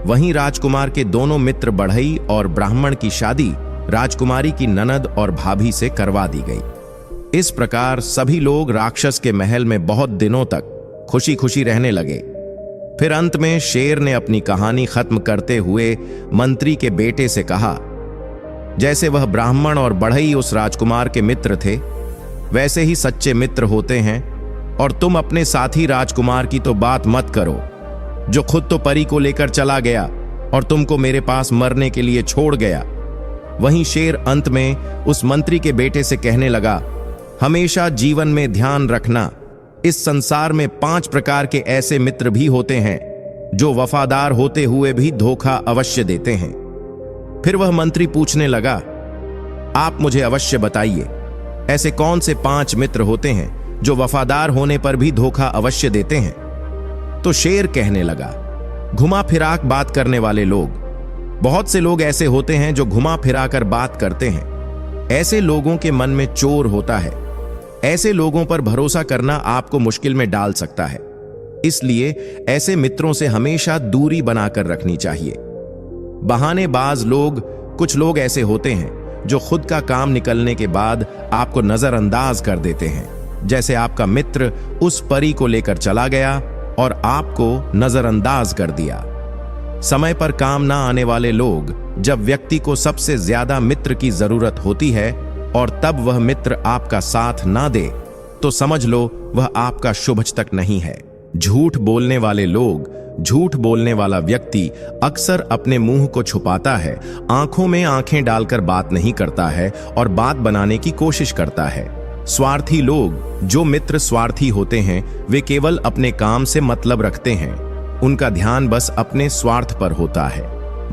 वहीं राजकुमार के दोनों मित्र बढ़ई और ब्राह्मण की शादी राजकुमारी की ननद और भाभी से करवा दी गई। इस प्रकार सभी लोग राक्षस के महल में बहुत दिनों तक खुशी खुशी रहने लगे। फिर अंत में शेर ने अपनी कहानी खत्म करते हुए मंत्री के बेटे से कहा, जैसे वह ब्राह्मण और बढ़ई उस राजकुमार के मित्र थे, वैसे ही सच्चे मित्र होते हैं। और तुम अपने साथी राजकुमार की तो बात मत करो, जो खुद तो परी को लेकर चला गया और तुमको मेरे पास मरने के लिए छोड़ गया। वहीं शेर अंत में उस मंत्री के बेटे से कहने लगा, हमेशा जीवन में ध्यान रखना, इस संसार में 5 प्रकार के ऐसे मित्र भी होते हैं जो वफादार होते हुए भी धोखा अवश्य देते हैं। फिर वह मंत्री पूछने लगा, आप मुझे अवश्य बताइए, ऐसे कौन से 5 मित्र होते हैं जो वफादार होने पर भी धोखा अवश्य देते हैं? तो शेर कहने लगा, घुमा फिराक बात करने वाले लोग। बहुत से लोग ऐसे होते हैं जो घुमा फिराकर बात करते हैं। ऐसे लोगों के मन में चोर होता है। ऐसे लोगों पर भरोसा करना आपको मुश्किल में डाल सकता है। इसलिए ऐसे मित्रों से हमेशा दूरी बनाकर रखनी चाहिए। बहानेबाज लोग, कुछ लोग ऐसे होते हैं जो खुद का काम निकलने के बाद आपको नजरअंदाज कर देते हैं। जैसे आपका मित्र उस परी को लेकर चला गया और आपको नजरअंदाज कर दिया। समय पर काम ना आने वाले लोग, जब व्यक्ति को सबसे ज्यादा मित्र की जरूरत होती है और तब वह मित्र आपका साथ ना दे, तो समझ लो वह आपका शुभचिंतक नहीं है। झूठ बोलने वाले लोग, झूठ बोलने वाला व्यक्ति अक्सर अपने मुंह को छुपाता है, आंखों में आंखें डालकर बात नहीं करता है और बात बनाने की कोशिश करता है। स्वार्थी लोग, जो मित्र स्वार्थी होते हैं, वे केवल अपने काम से मतलब रखते हैं। उनका ध्यान बस अपने स्वार्थ पर होता है।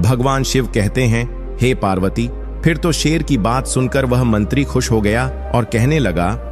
भगवान शिव कहते हैं, हे पार्वती। फिर तो शेर की बात सुनकर वह मंत्री खुश हो गया और कहने लगा,